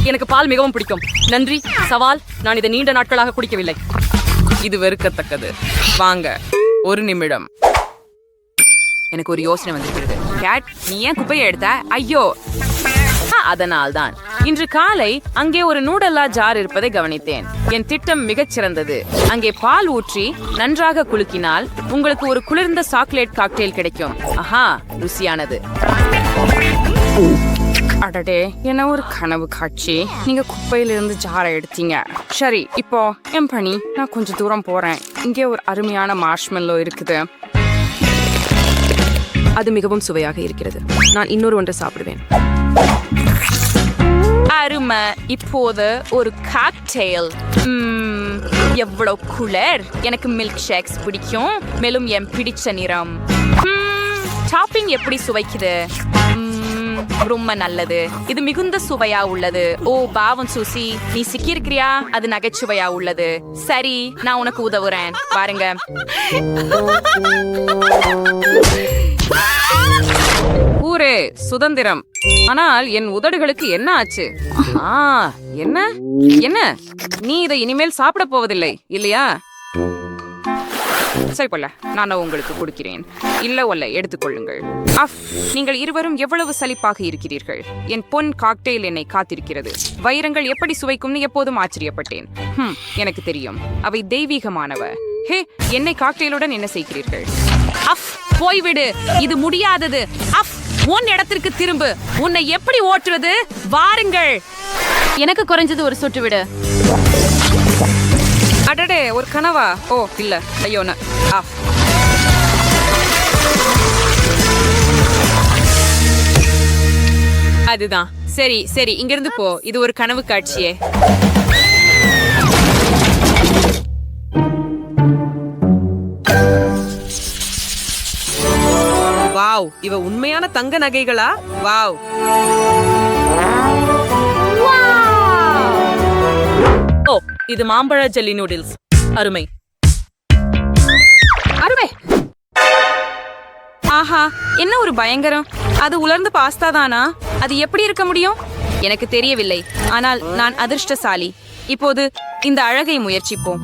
எனக்கு பால் மிகவும் பிடிக்கும். நன்றி. சவால், நான் இதை நீண்ட நாட்களாக குடிக்கவில்லை. இது வெறுக்கத்தக்கது. வாங்க, ஒரு நிமிடம். எனக்கு ஒரு யோசனை வந்திருக்கிறது. கேட், நீ ஏன் குப்பையை எடுத்த? ஐயோ, அதனால்தான். இன்று காலை அங்கே ஒரு நூடல்லா ஜார் இருப்பதை கவனித்தேன். என் திட்டம் மிகச் சிறந்தது. அங்கே பால் ஊற்றி நன்றாக குலுக்கினால் உங்களுக்கு ஒரு குளிர்ந்த சாக்லேட் காக்டெயில் கிடைக்கும். ஆஹா, ருசியானது. அடடே, என்ன ஒரு கனவு காட்சி. நீங்க குப்பையிலிருந்து ஜாரை எடுத்தீங்க. சரி, இப்போ என் பணி. நான் கொஞ்சம் தூரம் போறேன். இங்கே ஒரு அருமையான மார்ஷ்மெல்லோ இருக்குது. அது மிகவும் சுவையாக இருக்கிறது. நான் இன்னொரு ஒன்றை சாப்பிடுவேன். அருமை. இப்போது ஒரு காக்டெயில். எவ்வளவு குளிர். எனக்கு மில்க் ஷேக்ஸ் பிடிக்கும், மேலும் என் பிடிச்ச நிறம். டாப்பிங் எப்படி சுவைக்குது? ரொம்ப நல்லது. இது மிகுந்த சுவையா உள்ளது. ஓ பாவம் சூசி, நீ சிக்கியிருக்கிறியா? அது நகைச்சுவையா உள்ளது. சரி, நான் உனக்கு உதவுறேன். பாருங்க. ஊரே சுதந்திரம். ஆனால் என் உதடுகளுக்கு என்ன ஆச்சு? என்ன என்ன? நீ இதை இனிமேல் சாப்பிட போவதில்லை இல்லையா? சரி போல, நான் உங்களுக்கு கொடுக்கிறேன். இல்ல எடுத்துக்கொள்ளுங்கள். நீங்கள் இருவரும் எவ்வளவு சலிப்பாக இருக்கிறீர்கள். என் பொன் காக்டெயில் என்னை காத்திருக்கிறது. வைரங்கள் எப்படி சுவைக்கும்னு எப்போதும் ஆச்சரியப்பட்டேன். எனக்கு தெரியும், அவை தெய்வீகமானவ. ஹே, என்னை காக்டெயிலுடன் என்ன செய்கிறீர்கள்? போய்விடு, இது முடியாதது. உன் இடத்திற்கு திரும்பு. உன்னை எப்படி ஓட்டுறது? வாருங்கள். எனக்கு குறைஞ்சது ஒரு சொட்டு விடு. அடடே, ஒரு கனவா? ஓ இல்ல, ஐயோன. அதுதான். சரி சரி, இங்கிருந்து போ. இது ஒரு கனவு காட்சியே. வாவ், இவ உண்மையான தங்க நகைகளா? வாவ். ஓ, இது மாம்பழ ஜெல்லி நூடில்ஸ். அருமை அருமை. ஆஹா, என்ன ஒரு பயங்கரம். அது உலர்ந்த பாஸ்தா தானா? அது எப்படி இருக்க முடியும்? எனக்கு தெரியவில்லை. ஆனால் நான் அதிர்ஷ்டசாலி. இப்போது இந்த அழகை முயற்சிப்போம்.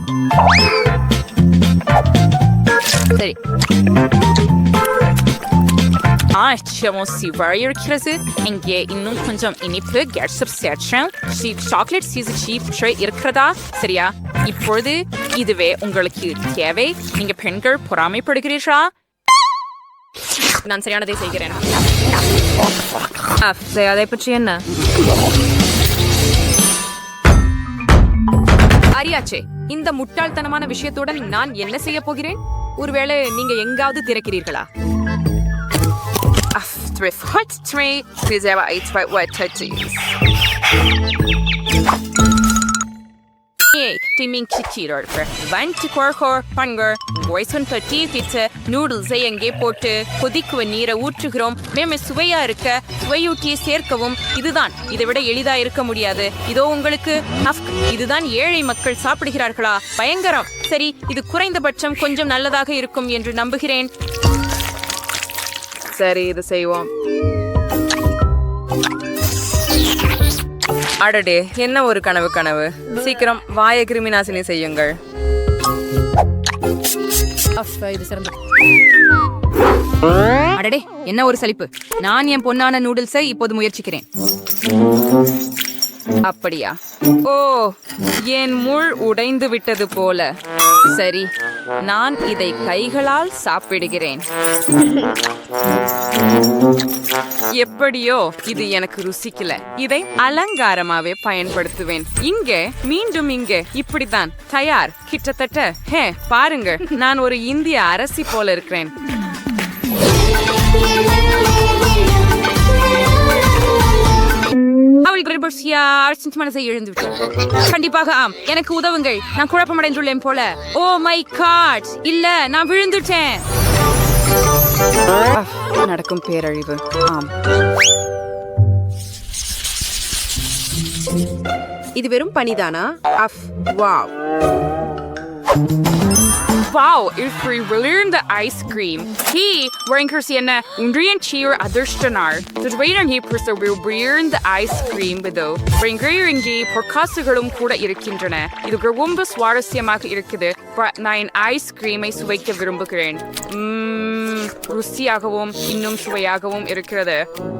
சரி. இருக்கிறது. இங்கே இன்னும் கொஞ்சம் இனிப்பு கெட்சப் சேர்ச்சேன். சாக்லேட் சீஸ் இருக்கிறதா? சரியா? இப்பொழுது இதுவே உங்களுக்கு தேவை. நீங்க பெண்கள் பொறாமைப்படுகிறீர்களா? நான் சரியானதை செய்கிறேன். அதை பற்றி என்ன? அறியாச்சே, இந்த முட்டாள்தனமான விஷயத்துடன் நான் என்ன செய்ய போகிறேன்? ஒருவேளை நீங்க எங்காவது திறக்கிறீர்களா? நூடுல்ஸை எங்கே போட்டு கொதிக்குவ நீரை ஊற்றுகிறோம். மேமே சுவையா இருக்க சுவையூட்டியை சேர்க்கவும். இதுதான். இதை விட எளிதா இருக்க முடியாது. இதோ உங்களுக்கு. இதுதான் ஏழை மக்கள் சாப்பிடுகிறார்களா? பயங்கரம். சரி, இது குறைந்தபட்சம் கொஞ்சம் நல்லதாக இருக்கும் என்று நம்புகிறேன். சரி, இது செய்வோம். அடடே, என்ன ஒரு கனவு. சீக்கிரம் வாய கிருமி நாசினி செய்யுங்கள். அடடே, என்ன ஒரு சலிப்பு. நான் என் பொன்னான நூடுல்ஸை இப்போது முயற்சிக்கிறேன். அப்படியா? ஓ, என் முள் உடைந்து விட்டது போல. சரி, நான் இதை கைகளால் சாப்பிடுகிறேன். எப்படியோ இது எனக்கு ருசிக்கல. இதை அலங்காரமாவே பயன்படுத்துவேன். மீண்டும் இங்கே இப்படித்தான். தயார். கிட்டத்தட்ட. ஹே, பாருங்க, நான் ஒரு இந்திய அரசி போல இருக்கிறேன். மனசை இழந்து விட்டேன். கண்டிப்பாக ஆம். எனக்கு உதவுங்கள். நான் குழப்பமடைந்துள்ளேன் போல. ஓ மை காட், இல்ல, நான் விழுந்துட்டேன். நடக்கும் பேரழிவு. ஆம். இது வெறும் பனிதானா? Of, wow. Wow, இப்படி விழுந்த ஐஸ்கிரீம். ஹீ, வழங்கர்ஸ் என்ன உன்றியன் சீர் அதிர்ஷ்டனார். துவையிடம் இப்படி விழுந்த ஐஸ்கிரீம் இதோ. வழங்கர் இங்கே பொற்காசுகளும் கூட இருக்கின்றன. இது ரொம்ப சுவாரஸ்யமாக இருக்குது. நான் ஐஸ்கிரீமை சுவைக்க விரும்புகிறேன். ருசியாகவும் இன்னும் சுவையாகவும் இருக்கிறது.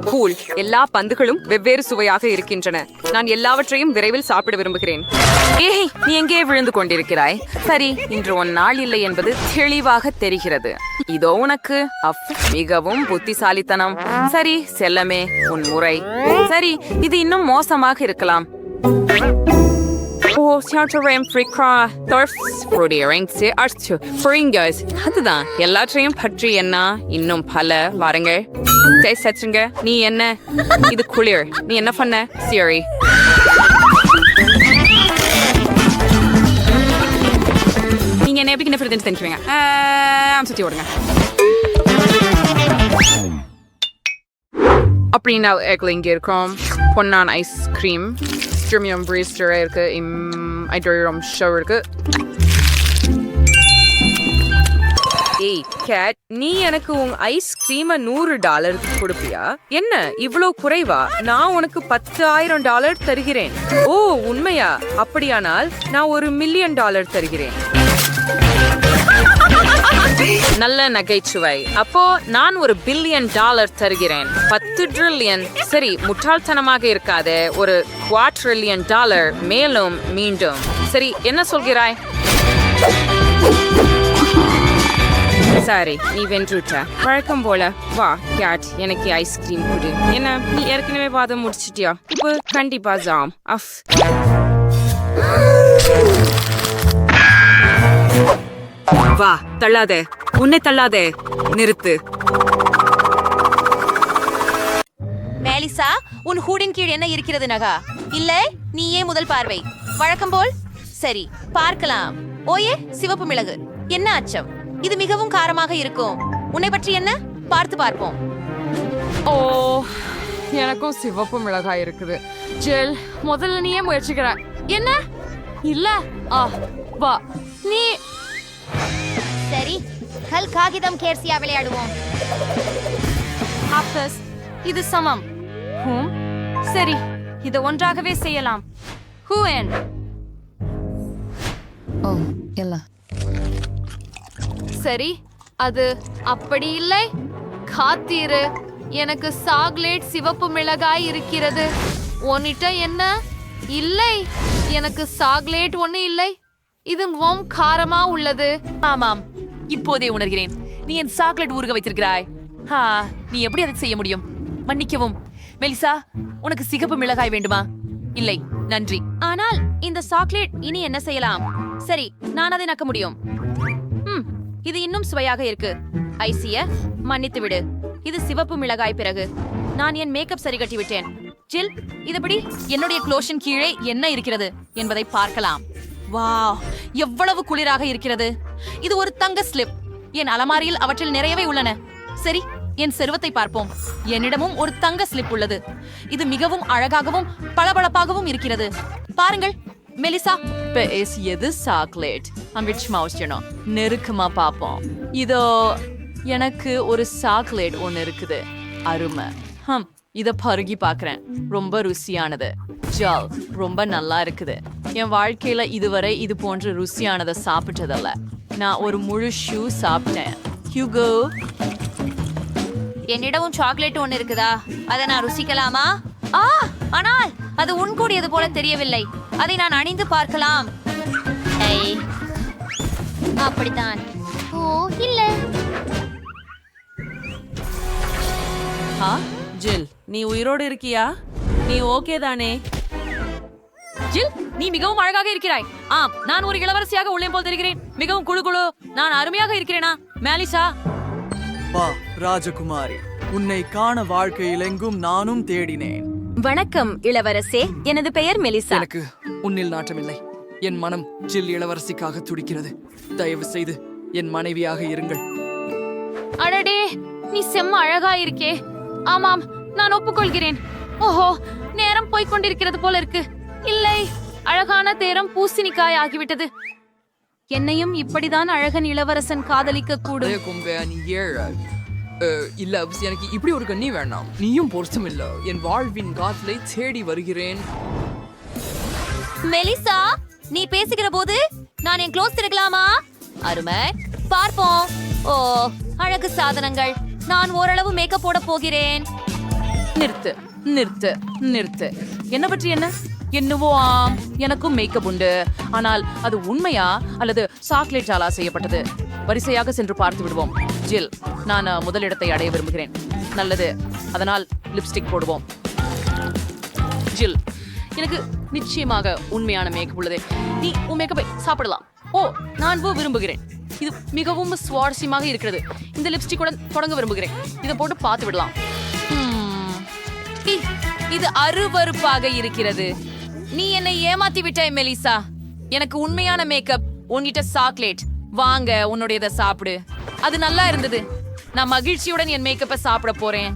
கூல், எல்லா பந்துகளும் வெவ்வேறு சுவையாக இருக்கின்றன. நான் எல்லாவற்றையும் விரைவில் சாப்பிட விரும்புகிறேன். ஏய், நீ எங்கே விழுந்து கொண்டிருக்கிறாய்? சரி, இன்று ஒரு நாள் இல்லை என்பது தெளிவாக தெரிகிறது. இதோ உனக்கு மிகவும் புத்திசாலித்தனம். சரி செல்லமே, உன் முறை. சரி, இது இன்னும் மோசமாக இருக்கலாம். அதுதான் எல்லாற்றையும் பற்றி என்ன இன்னும் பல வாருங்கள். சச்சுங்க, நீ என்ன இது குளிர், நீ என்ன பண்ண? சரி, நீங்க என்ன எப்படி என்ன தெரிஞ்சுவீங்க? சுத்தி ஓடுங்க. அப்படின்னா இங்க இருக்கும் பொன்னான் ஐஸ்கிரீம். Premium Brewster இருக்கு. ஐடோரியம் ஷோ இருக்கு. ஏய் கேட், நீ எனக்கு உன் ஐஸ்கிரீமை $100 கொடுப்பியா? என்ன இவ்வளவு குறைவா? நான் உனக்கு $10,000 தருகிறேன். ஓ உண்மையா? அப்படியானால் நான் $1,000,000 தருகிறேன். நல்ல நகைச்சுவை. அப்போ நான் $1 பில்லியன் தருகிறேன். 10 ட்ரில்லியன். சரி, முட்டாள்தனமாக இருக்காது. ஒரு $250,000,000 மேலும் மீண்டும். சரி, என்ன சொல்கிறாய்? சரி, நீ வென்றுட்ட. வழக்கம் போல வா கேட், எனக்கு ஐஸ்கிரீம் கொடு. என்ன, நீ ஏற்கனவே வாதம் முடிச்சிட்டியா? இப்போ கண்டிப்பா ஜாம். வா, தள்ளாதே, உன்னை தள்ளாதே, நிறுத்து. மேலிசா, உன் ஹூடின் கீழ் என்ன இருக்கிறது நகா? இல்லை, நீயே முதல் பார்வை. வழக்கம் போல். சரி, பார்க்கலாம். ஓயே, சிவப்பு மிளகு. என்ன அச்சம்? இது மிகவும் காரமாக இருக்கும். உன்னை பற்றி என்ன? பார்த்து பார்ப்போம். ஓ, எனக்கும் சிவப்பு மிளகாய் இருக்குது. ஜெல், முதல்ல நீயே முயற்சிக்கிற. என்ன? இல்ல, வா நீ. சரி, கல் காகிதம் கேர்சியா விளையாடுவோம். ஆப்டஸ், இது சமம். சரி, இதை ஒன்றாகவே செய்யலாம். ஹூஎன். ஓ இல்ல. சரி, அது அப்படி இல்லை. காத்தீரு, எனக்கு சாக்லேட் சிவப்பு மிளகாய் இருக்கிறது. உன்னிட்ட என்ன? இல்லை, எனக்கு சாக்லேட் ஒண்ணு இல்லை. இது மிகவும் காரமா உள்ளது. ஆமாம், இப்போதே உணர்கிறேன். நீ என் சாக்லேட் ஊறுக வைத்திருக்கிறாய். நீ எப்படி அதை செய்ய முடியும்? மன்னிக்கவும் மெலிசா, உனக்கு சிகப்பு மிளகாய் வேண்டுமா? இல்லை, நன்றி. ஆனால் இந்த சாக்லேட் இனி என்ன செய்யலாம்? சரி, நான் அதை நக்க முடியும். இது இன்னும் சுவையாக இருக்கு. ஐசிய மன்னித்து விடு. இது சிவப்பு மிளகாய். பிறகு நான் என் மேக்கப் சரி கட்டி விட்டேன். ஜில், இதுபடி என்னுடைய க்ளோஷன் கீழே என்ன இருக்கிறது என்பதை பார்க்கலாம். வாவ், எவ்வளவு குளிராக இருக்கிறது. இது ஒரு தங்க ஸ்லிப். என் அலமாரியில் அவற்றில் நிறையவே உள்ளன. சரி, என் செருவத்தை பார்ப்போம். என்னிடமும் ஒரு தங்க ஸ்லிப் உள்ளது. இது மிகவும் அழகாகவும் பளபளப்பாகவும் இருக்கிறது. பாருங்கள் மெலிசா. எது சாக்லேட்? நெருக்கமா பாப்போம். இதோ எனக்கு ஒரு சாக்லேட் ஒன்னு இருக்குது. அருமை. இத பருகி பாக்குறேன். ரொம்ப ருசியானது. ஜால், ரொம்ப நல்லா இருக்குது. என் வாழ்க்கையில இதுவரை இது போன்ற ருசியானதை சாப்பிட்டதல்ல. நான் ஒரு முழு ஷூ சாப்பிட்டேன். ஹியூகோ, என்னிடமும் சாக்லேட் ஒன்னு இருக்குதா? அதை நான் ருசிக்கலாமா? ஆனால் அது உன்கூடியது போல தெரியவில்லை. அதை நான் அணிந்து பார்க்கலாம். அப்படித்தான். ஓ இல்ல. ஜில், நீ உயிரோடு இருக்கியா? நீ ஓகே தானே? ஜில், நீ மிகவும் அழகாக இருக்கிறாய். ஆம், நான் ஒரு இளவரசியாக உள்ளே போல் தெரிகிறேன். மிகவும் குழு குழு. நான் அருமையாக இருக்கிறேனா? மேலிசா. வா ராஜகுமாரி, உன்னை காண வாழ்க்கையில் எங்கும் நானும் தேடினேன். வணக்கம் இளவரசே, எனது பெயர் மெலிசா. எனக்கு உன்னில் நாட்டமில்லை. என் மனம் ஜில் இளவரசிக்காக துடிக்கிறது. தயவு செய்து என் மனைவியாக இருங்கள். அடடே, நீ செம்ம அழகா இருக்கே. ஆமாம், நான் ஒப்புக்கொள்கிறேன். ஓஹோ, நேரம் போய்கொண்டிருக்கிறது போல இருக்கு. இல்லை, அழகான தேரம் பூசணிக்காய் ஆகிவிட்டது. என்னையும் இப்படிதான் அழகன் இளவரசன் காதலிக்க கூடும். அதே கொம்பே நீ ஏழ இல்ல எனக்கு இப்படி ஒரு கண்ணி வேண்டாம். நீயும் பொருத்தம் இல்ல. என் வாழ்வின் காதலை தேடி வருகிறேன். மெலிசா, நீ பேசுகிற போது நான் என் க்ளோஸ் திறக்கலாமா? அருமை, பார்ப்போம். ஓ, அழகு சாதனங்கள். நான் ஓரளவு மேக்கப் போட போகிறேன். நிறுத்து நிறுத்து நிறுத்து. என்ன பற்றி என்ன? என்னவோ ஆம், எனக்கும் மேக்கப் உண்டு. ஆனால் அது உண்மையா அல்லது சாக்லேட்டாலா செய்யப்பட்டது? வரிசையாக சென்று பார்த்து விடுவோம். ஜில், நான் முதலிடத்தை அடைய விரும்புகிறேன். நல்லது, அதனால் லிப்ஸ்டிக் போடுவோம். ஜில், எனக்கு நிச்சயமாக உண்மையான மேக்கப் உள்ளது. நீ உன் மேக்கப்பை சாப்பிடலாம். ஓ, நான் விரும்புகிறேன். இது மிகவும் சுவாரஸ்யமாக இருக்கிறது. இந்த லிப்ஸ்டிக்குடன் தொடங்க விரும்புகிறேன். இதை போட்டு பார்த்து விடலாம். இது அருவருப்பாக இருக்கிறது. நீ என்னை ஏமாத்தி விட்டாய் மெலிசா. எனக்கு உண்மையான மேக்கப், உன்கிட்ட சாக்லேட். வாங்க, உன்னுடையதை சாப்பிடு. அது நல்லா இருந்தது. நான் மகிழ்ச்சியுடன் என் மேக்கப்பை சாப்பிட போறேன்.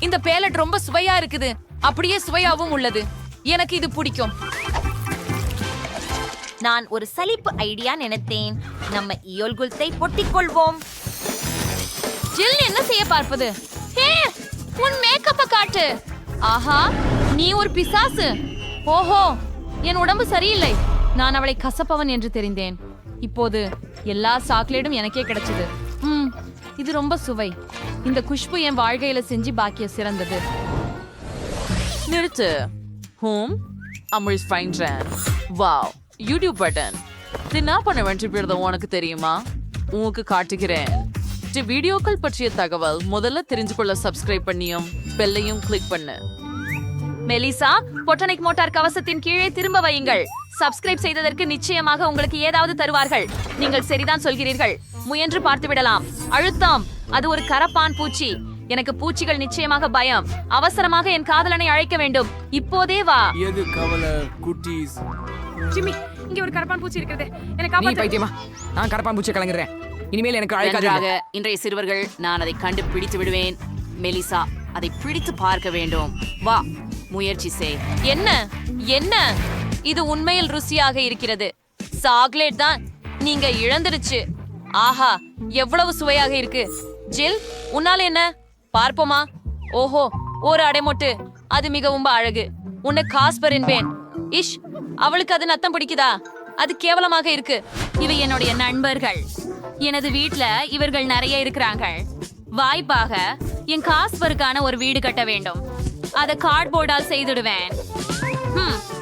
இந்த பேலட் ரொம்ப சுவையா இருக்குது. அப்படியே சுவையாவும் உள்ளது. எனக்கு இது பிடிக்கும். நான் ஒரு சலிப்பு ஐடியா நினைத்தேன். நம்ம இயோல்குல்த்தை பொட்டிக் கொள்வோம். ஜில், என்ன செய்ய பார்ப்பது? ஹே, உன் மேக்கப்பை காட்டு. ஆஹா, நீ ஒரு பிசாசு. ஓஹோ, என் உடம்பு சரியில்லை. நான் அவளை கசப்பவன் என்று தெரிந்தேன். இப்போது எல்லா சாக்லேட்டும் எனக்கே கிடைச்சது. இது ரொம்ப சுவை. இந்த குஷ்பு என் வாழ்க்கையில செஞ்சு பாக்கிய சிறந்தது. நிறுத்து. ஹோம் அமிர்ஸ் ஃபைன்ட்ரன். Wow, YouTube button. இது என்ன பண்ண வேண்டியது உனக்கு தெரியுமா? உனக்கு காட்டுகிறேன். இந்த வீடியோக்கள் பற்றிய தகவல் முதல்ல தெரிஞ்சு கொள்ள சப்ஸ்கிரைப் பண்ணியும் பெல்லையும் கிளிக் பண்ணு. மெலிசா, பொட்டானிக் மோட்டார் கவசத்தின் கீழே திரும்ப வையுங்கள். சப்ஸ்கிரைப் செய்ததற்கு நிச்சயமாக உங்களுக்கு ஏதாவது தருவார்கள். நீங்கள் சரிதான் சொல்கிறீர்கள். முயன்று பார்த்து விடலாம். அழுத்தம். அது ஒரு கரப்பான் பூச்சி. எனக்கு பூச்சிகள் நிச்சயமாக பயம். அவசரமாக என் காதலனை அழைக்க வேண்டும். இப்போதே வா. எது கவலை குட்டீஸ்? ஜிம்மி, இங்க ஒரு கரப்பான் பூச்சி இருக்கிறது. எனக்கு நீ காப்பாத்து. பைத்தியமா? நான் கரப்பான் பூச்சி கலங்குறேன். இனிமேல் எனக்கு அழைக்காதீங்க. நன்றாக, இன்றைய சிறுவர்கள், நான் அதை கண்டு பிடித்து விடுவேன். மெலிசா, அதை பிடித்து பார்க்க வேண்டும். வா, முயற்சி செய். என்ன என்ன இது உண்மையில் ருசியாக இருக்கிறது. சாக்லேட் தான். நீங்க இழந்துருச்சு. ஆஹா, எவ்வளவு சுவையாக இருக்கு. ஜில், உன்னால என்ன? பார்ப்போமா? ஓஹோ, ஒரு அடைமொட்டு. அது மிகவும் அழகு. உன்னை காஸ்பர் என்பேன். இஷ், அவளுக்கு அது நத்தம் பிடிக்குதா? அது கேவலமாக இருக்கு. இவை என்னுடைய நண்பர்கள். எனது வீட்ல இவர்கள் நிறைய இருக்கிறாங்க. வாய்ப்பாக என் காஸ்பருக்கான ஒரு வீடு கட்ட வேண்டும். அதை கார்ட்போர்டால் செய்துடுவேன்.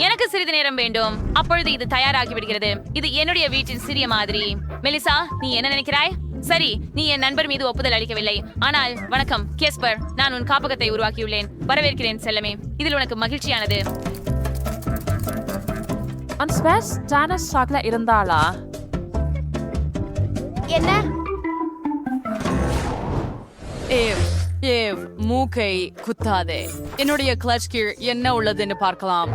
எனக்கு சிறிது நேரம் வேண்டும். அப்பொழுது இது தயாராகி விடுகிறது. இது என்னுடைய வீட்டின் சிறிய மாதிரி. மெலிசா, நீ என்ன நினைக்கிறாய்? சரி, நீ என் நண்பர் மீது ஒப்புதல் அளிக்கவில்லை. ஆனால் வணக்கம் கேஸ்பர், நான் உன் காப்பகத்தை உருவாக்கியுள்ளேன். வரவேற்கிறேன் செல்லமே. இதில் உனக்கு மகிழ்ச்சியானது. இருந்தாளா? என்ன? மூக்கை குத்தாதே. என்னுடைய கிளட்ச் கீழ் என்ன உள்ளதுன்னு பார்க்கலாம்.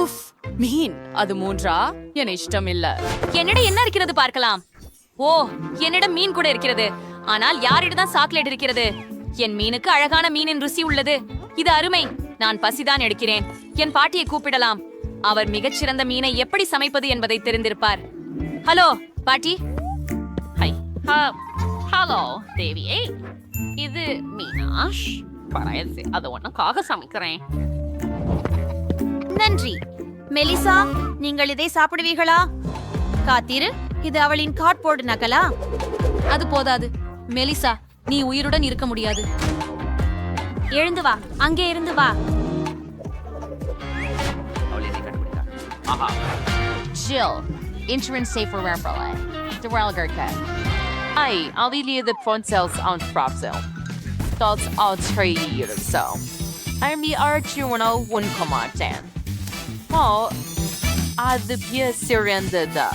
உஃப், மீன். அது 3ஆ? என் இஷ்டம் இல்ல. என்னிடம் என்ன இருக்கிறது பார்க்கலாம். ஓ, என்னிடம் மீன் கூட இருக்கிறது. ஆனால் யாரிடம் தான் சாக்லேட் இருக்கிறது? என் மீனுக்கு அழகான மீனின் ருசி உள்ளது. இது அருமை. நான் பசிதான் எடுக்கிறேன். என் பாட்டியை கூப்பிடலாம். அவர் மிகச்சிறந்த மீனை எப்படி சமைப்பது என்பதை தெரிந்திருப்பார். ஹலோ பாட்டி. ஹை. ஹலோ தேவியே, இது மீனாஷ். பரவாயில்லை, அதை உனக்காக சமைக்கிறேன். நன்றி. மெலிசா, நீங்கள் இதை சாப்பிடுவீர்களா? காத்திரு, இது அவளின் கார்ட்போர்டு நகலா? அது போதாது. மெலிசா, நீ உயிருடன் இருக்க முடியாது. எழுந்து வா, அங்கே இருந்து வா. Jill, insurance safer wearable. The Relgerka. Ai, aliliede Fonsels on Frapsel. That's all 3 years so. I'm the Archuno 1,10. Oh, அது பிய சிறந்ததா.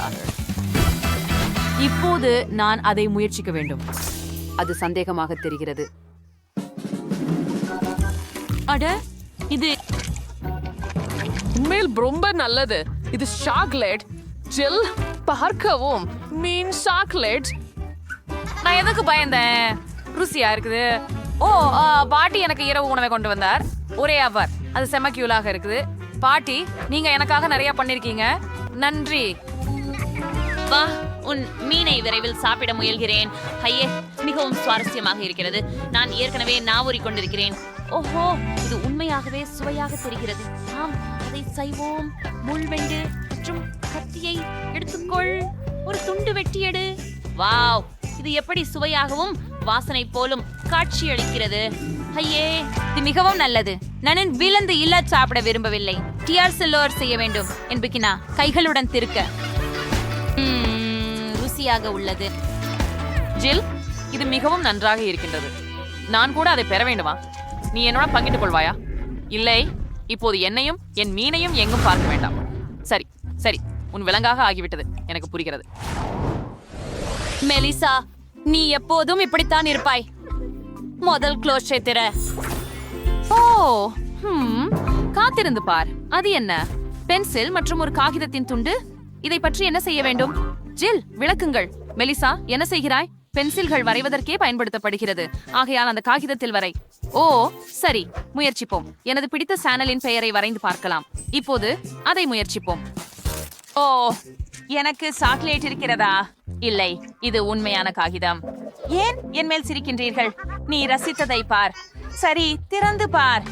இப்போது நான் அதை முயற்சிக்க வேண்டும். அது சந்தேகமாக தெரிகிறது. அட, இது உண்மையில் ரொம்ப நல்லது. இது சாக்லேட். ஜில், பார்க்கவும். மீன் சாக்லேட். நான் எதுக்கு பயந்தேன்? ருசியா இருக்குது. ஓ, பாட்டி எனக்கு இரவு உணவை கொண்டு வந்தார். ஒரே அவர். அது செம கியூலாக இருக்குது. பாட்டி, நீங்க எனக்காக நிறைய பண்ணிருக்கீங்க. நன்றி. வா, உன் மீனை விரைவில் சாப்பிட முயல்கிறேன். ஐயே, மிகவும் சுவாரஸ்யமாக இருக்கிறது. நான் ஏற்கனவே நாவூறிக் கொண்டிருக்கிறேன். ஓஹோ, இது உண்மையாகவே சுவையாக தெரிகிறது. ஆம், அதை செய்வோம். முள்வெண்டு மற்றும் கத்தியை எடுத்துக்கொள். ஒரு துண்டு வெட்டி எடு. வாவ், இது எப்படி சுவையாகவும் வாசனை போலும் காட்சியளிக்கிறது. ஐயே, இது மிகவும் நல்லது. நான் விலந்து இல்ல சாப்பிட விரும்பவில்லை. டிஆர் செல்லோர் செய்ய வேண்டும் என்பிக்கினா கைகளுடன் திருக்க ருசியாக உள்ளது. ஜில், இது மிகவும் நன்றாக இருக்கின்றது. நான் கூட அதை பெற வேண்டுமா? நீ என்னோட பங்கிட்டுக் கொள்வாயா? இல்லை, இப்போது என்னையும் என் மீனையும் எங்கும் பார்க்க வேண்டாம். சரி சரி, உன் விலங்காக ஆகிவிட்டது. எனக்கு புரிகிறது. மெலிசா, நீ எப்போதும் இப்படித்தான் இருப்பாய். முதல் க்ளோஸை திற. ஓ, காத்திருந்து பார். அது என்ன? பென்சில் மற்றும் ஒரு காகிதத்தின் துண்டு. இதை பற்றி என்ன செய்ய வேண்டும்? ஜில், விளக்குங்கள். மெலிசா, என்ன செய்கிறாய்? பென்சில்கள் வரைவதற்கே பயன்படுத்தப்படுகிறது. ஆகையால் அந்த காகிதத்தில் வரை. ஓ, சரி, முயற்சிப்போம். எனது பிடித்த சேனலின் பெயரை வரைந்து பார்க்கலாம். இப்போது அதை முயற்சிப்போம். ஓ, எனக்கு சாக்லேட் இருக்கிறதா? இல்லை, இது உண்மையான காகிதம். ஏன் என் மேல் சிரிக்கின்றீர்கள்? நீ ரசித்ததை பார். சரி, திறந்து பார்.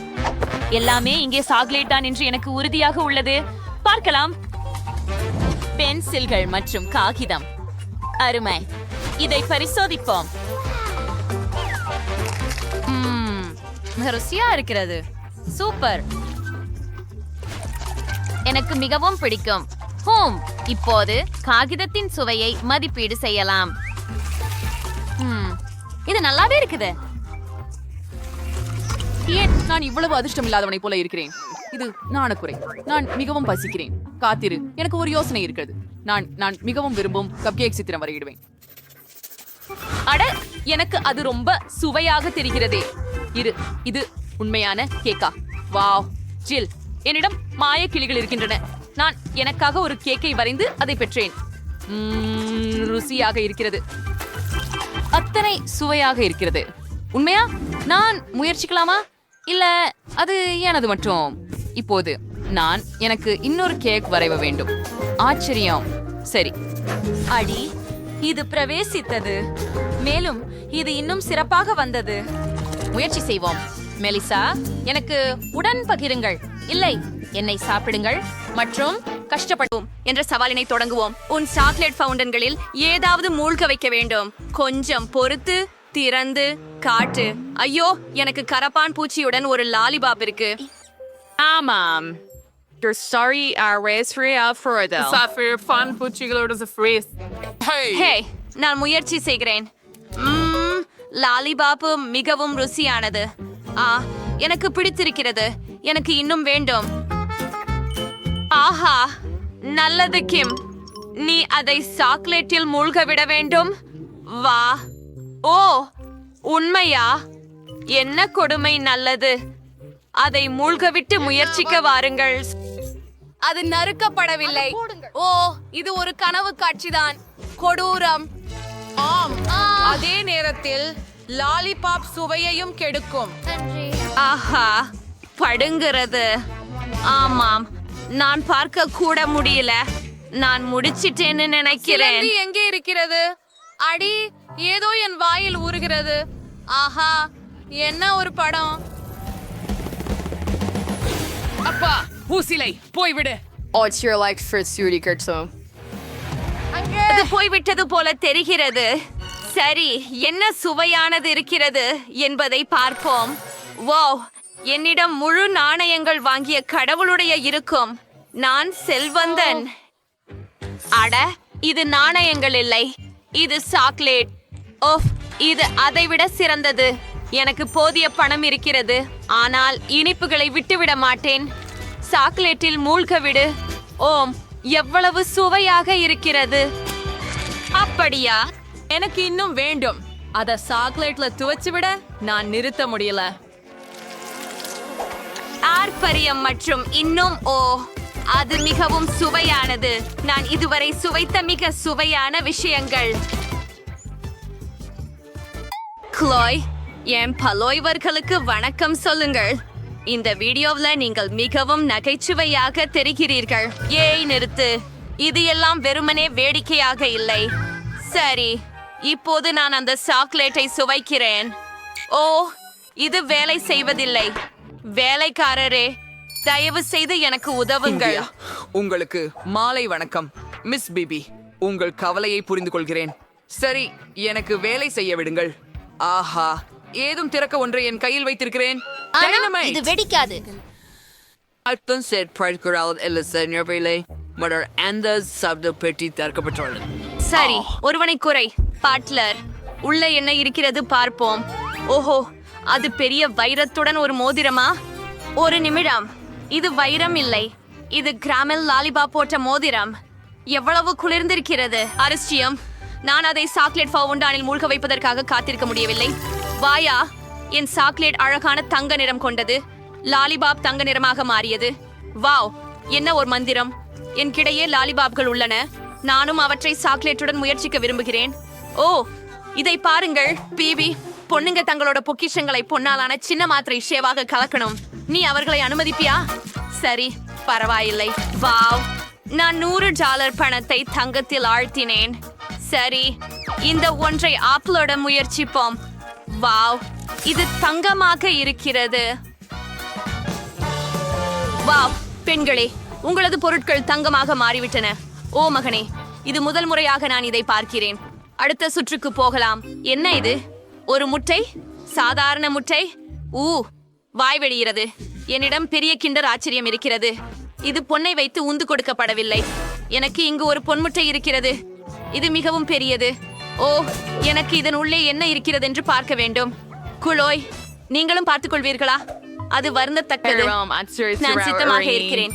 எல்லாமே இங்கே சாக்லேட் தான் என்று எனக்கு உறுதியாக உள்ளது. பார்க்கலாம். பென்சில்கள் மற்றும் காகிதம். அருமை. இதை பரிசோதிப்போம். ருசியா இருக்கிறது. சூப்பர். எனக்கு மிகவும் பிடிக்கும். இப்போது காகிதத்தின் சுவையை மதிப்பீடு செய்யலாம். இது நல்லாவே இருக்குது. ஏன் நான் இவ்வளவு அதிர்ஷ்டம் இல்லாதவனை போல இருக்கிறேன்? இது நாணக்குறை. நான் மிகவும் பசிக்கிறேன். காத்திரு, எனக்கு ஒரு யோசனை இருக்கிறது. நான் மிகவும் விரும்பும் கப்கேக் சித்திரம் வரையிடுவேன். அட, எனக்கு அது ரொம்ப சுவையாக தெரிகிறதே. இது உண்மையான கேக்கா? வாவ். ஜில், என்னிடம் மாய கிளிகள் இருக்கின்றன. நான் எனக்காக ஒரு கேக்கை வரைந்து அதை பெற்றேன். ருசியாக இருக்கிறது. அத்தனை சுவையாக இருக்கிறது. உண்மையா? நான் முயற்சிக்கலாமா? இல்ல அது எனது மட்டும். இப்போது நான் எனக்கு இன்னொரு கேக் வரைய வேண்டும். ஆச்சரியம். சரி. அடி, இது பிரவேசித்தது. மேலும் இது இன்னும் சிறப்பாக வந்தது. முயற்சி செய்வோம். மெலிசா, எனக்கு உடன் பகிருங்கள். இல்லை, என்னை சாப்பிடுங்கள் மற்றும் கஷ்டப்படுவோம் என்ற சவாலினை தொடங்குவோம். உன் சாக்லேட் ஃபவுண்டன்களில் ஏதாவது மூழ்க வைக்க வேண்டும். கொஞ்சம் பொறுத்து திறந்து காட்டு. ஐயோ, எனக்கு கரப்பான் பூச்சியுடன் ஒரு லாலிபாப் இருக்கு. ஆமாம். ஹே, நான் முயற்சி செய்கிறேன். லாலிபாப்பு மிகவும் ருசியானது. எனக்கு பிடித்திருக்கிறது. எனக்கு இன்னும் வேண்டும். ஆஹா, நல்லது கிம். நீ அதை சாக்லேட்டில் மூழ்க விட வேண்டும். வா. ஓ, உண்மையா? என்ன கொடுமை. நல்லது, அதை மூழ்கவிட்டு முயற்சிக்க வாருங்கள். அது நறுக்கப்படவில்லை. ஓ, இது ஒரு கனவு காட்சிதான். கொடூரம். ஆம், அதே நேரத்தில் லாலிபாப் சுவையையும் கெடுக்கும். ஆஹா, படுங்கிறது. ஆமாம், நான் பார்க்க கூட முடியல. நான் முடிச்சிட்டேன்னு நினைக்கிறேன். எங்கே இருக்கிறது? அடி, ஏதோ என் வாயில் ஊறுகிறது. ஆஹா, என்ன ஒரு படம். அப்பா, ஊசிலை போய்விடு. அது போய்விட்டது போல தெரிகிறது. சரி, என்ன சுவையானது இருக்கிறது என்பதை பார்ப்போம். வோ, என்னிடம் முழு நாணயங்கள் வாங்கிய கடவுளுடைய இருக்கும். நான் செல்வந்தன். அட, இது நாணயங்கள் இல்லை, இது சாக்லேட். ஓஃப், இது அதைவிட சிறந்தது. எனக்கு போதிய பணம் இருக்கிறது, ஆனால் இனிப்புகளை விட்டுவிட மாட்டேன். சாக்லேட்டில் மூழ்க விடு. ஓம், எவ்வளவு சுவையாக இருக்கிறது. அப்படியா? எனக்கு இன்னும் வேண்டும். அத சாக்லேட்ல துவச்சு விட நான் நிறுத்த முடியல. ஆர்ப்பரியம் மற்றும் இன்னும். ஓ, அது மிகவும் சுவையானது. நான் இதுவரை சுவைத்த மிக சுவையான விஷயங்கள். குளோய், என் பலோய்வர்களுக்கு வணக்கம் சொல்லுங்கள். இந்த வீடியோவுல நீங்கள் மிகவும் நகைச்சுவையாக தெரிகிறீர்கள். ஏய் நிறுத்து, இது எல்லாம் வெறுமனே வேடிக்கையாக இல்லை. சரி, இப்போது நான் அந்த சாக்லேட்டை சுவைக்கிறேன். ஓ, இது வேலை செய்வதில்லை. வேலைக்காரரே, தயவு செய்து எனக்கு உதவுங்கள். இந்தியா, உங்களுக்கு மாலை வணக்கம் மிஸ் பிபி. உங்கள் கவலையை புரிந்து கொள்கிறேன். சரி, எனக்கு வேலை செய்ய விடுங்கள். ஆஹா, ஏதும் திறக்க ஒன்றை என் கையில் வைத்திருக்கிறேன். Dynamite! இது வெடிக்காது. அர்த்தம் செட் பார்க்கிறாள் இல்லை செஞ்சவில்லை. மடர் அந்த சப்த பெட்டி திறக்கப்பட்டுள்ளது. சரி, ஒருவனை குறை. பாட்லர், உள்ள என்ன இருக்கிறது பார்ப்போம். ஓஹோ, அது பெரிய வைரத்துடன் ஒரு மோதிரமா? ஒரு நிமிடம், இது வைரம் இல்லை, இது கிராமில் லாலிபாப் போட்ட மோதிரம். எவ்வளவு குளிர்ந்திருக்கிறது. அரிசியம், நான் அதை சாக்லேட் ஃபவுண்டானில் மூழ்க வைப்பதற்காக காத்திருக்க முடியவில்லை. வாயா, என் சாக்லேட் அழகான தங்க நிறம் கொண்டது. லாலிபாப் தங்க நிறமாக மாறியது. வாவ், என்ன ஒரு மந்திரம். என் கிடையே லாலிபாப்கள் உள்ளன. நானும் அவற்றை சாக்லேட்டுடன் முயற்சிக்க விரும்புகிறேன். ஓ, இதை பாருங்கள் பிபி. பொண்ணுங்க தங்களோட பொக்கிஷங்களை பொன்னாலான சின்ன மாத்திரை ஷேவாக கலக்கணும். நீ அவர்களை அனுமதிப்பியா? சரி, பரவாயில்லை. வாவ், நான் $100 பணத்தை தங்கத்தில் ஆழ்த்தினேன். சரி, இந்த ஒன்றை ஆப்பிளோட முயற்சிப்போம். வாவ், இது தங்கமாக இருக்கிறது. வாவ், பெண்களே, உங்களது பொருட்கள் தங்கமாக மாறிவிட்டன. ஓ மகனே, இது முதல் முறையாக நான் இதை பார்க்கிறேன். அடுத்த சுற்றுக்கு போகலாம். என்ன இது? ஒரு முட்டை? சாதாரண முட்டை? வாய் வெளிகிறது. என்னிடம் பெரிய கிண்டர் ஆச்சரியம் இருக்கிறது. இது பொன்னை வைத்து உந்து கொடுக்கப்படவில்லை. எனக்கு இங்கு ஒரு பொன்முட்டை இருக்கிறது. இது மிகவும் பெரியது. ஓ, எனக்கு இதன் உள்ளே என்ன இருக்கிறது என்று பார்க்க வேண்டும். குளோய், நீங்களும் பார்த்துக் கொள்வீர்களா? அது வருந்தத்தக்கது. நான் சித்தமாக இருக்கிறேன்.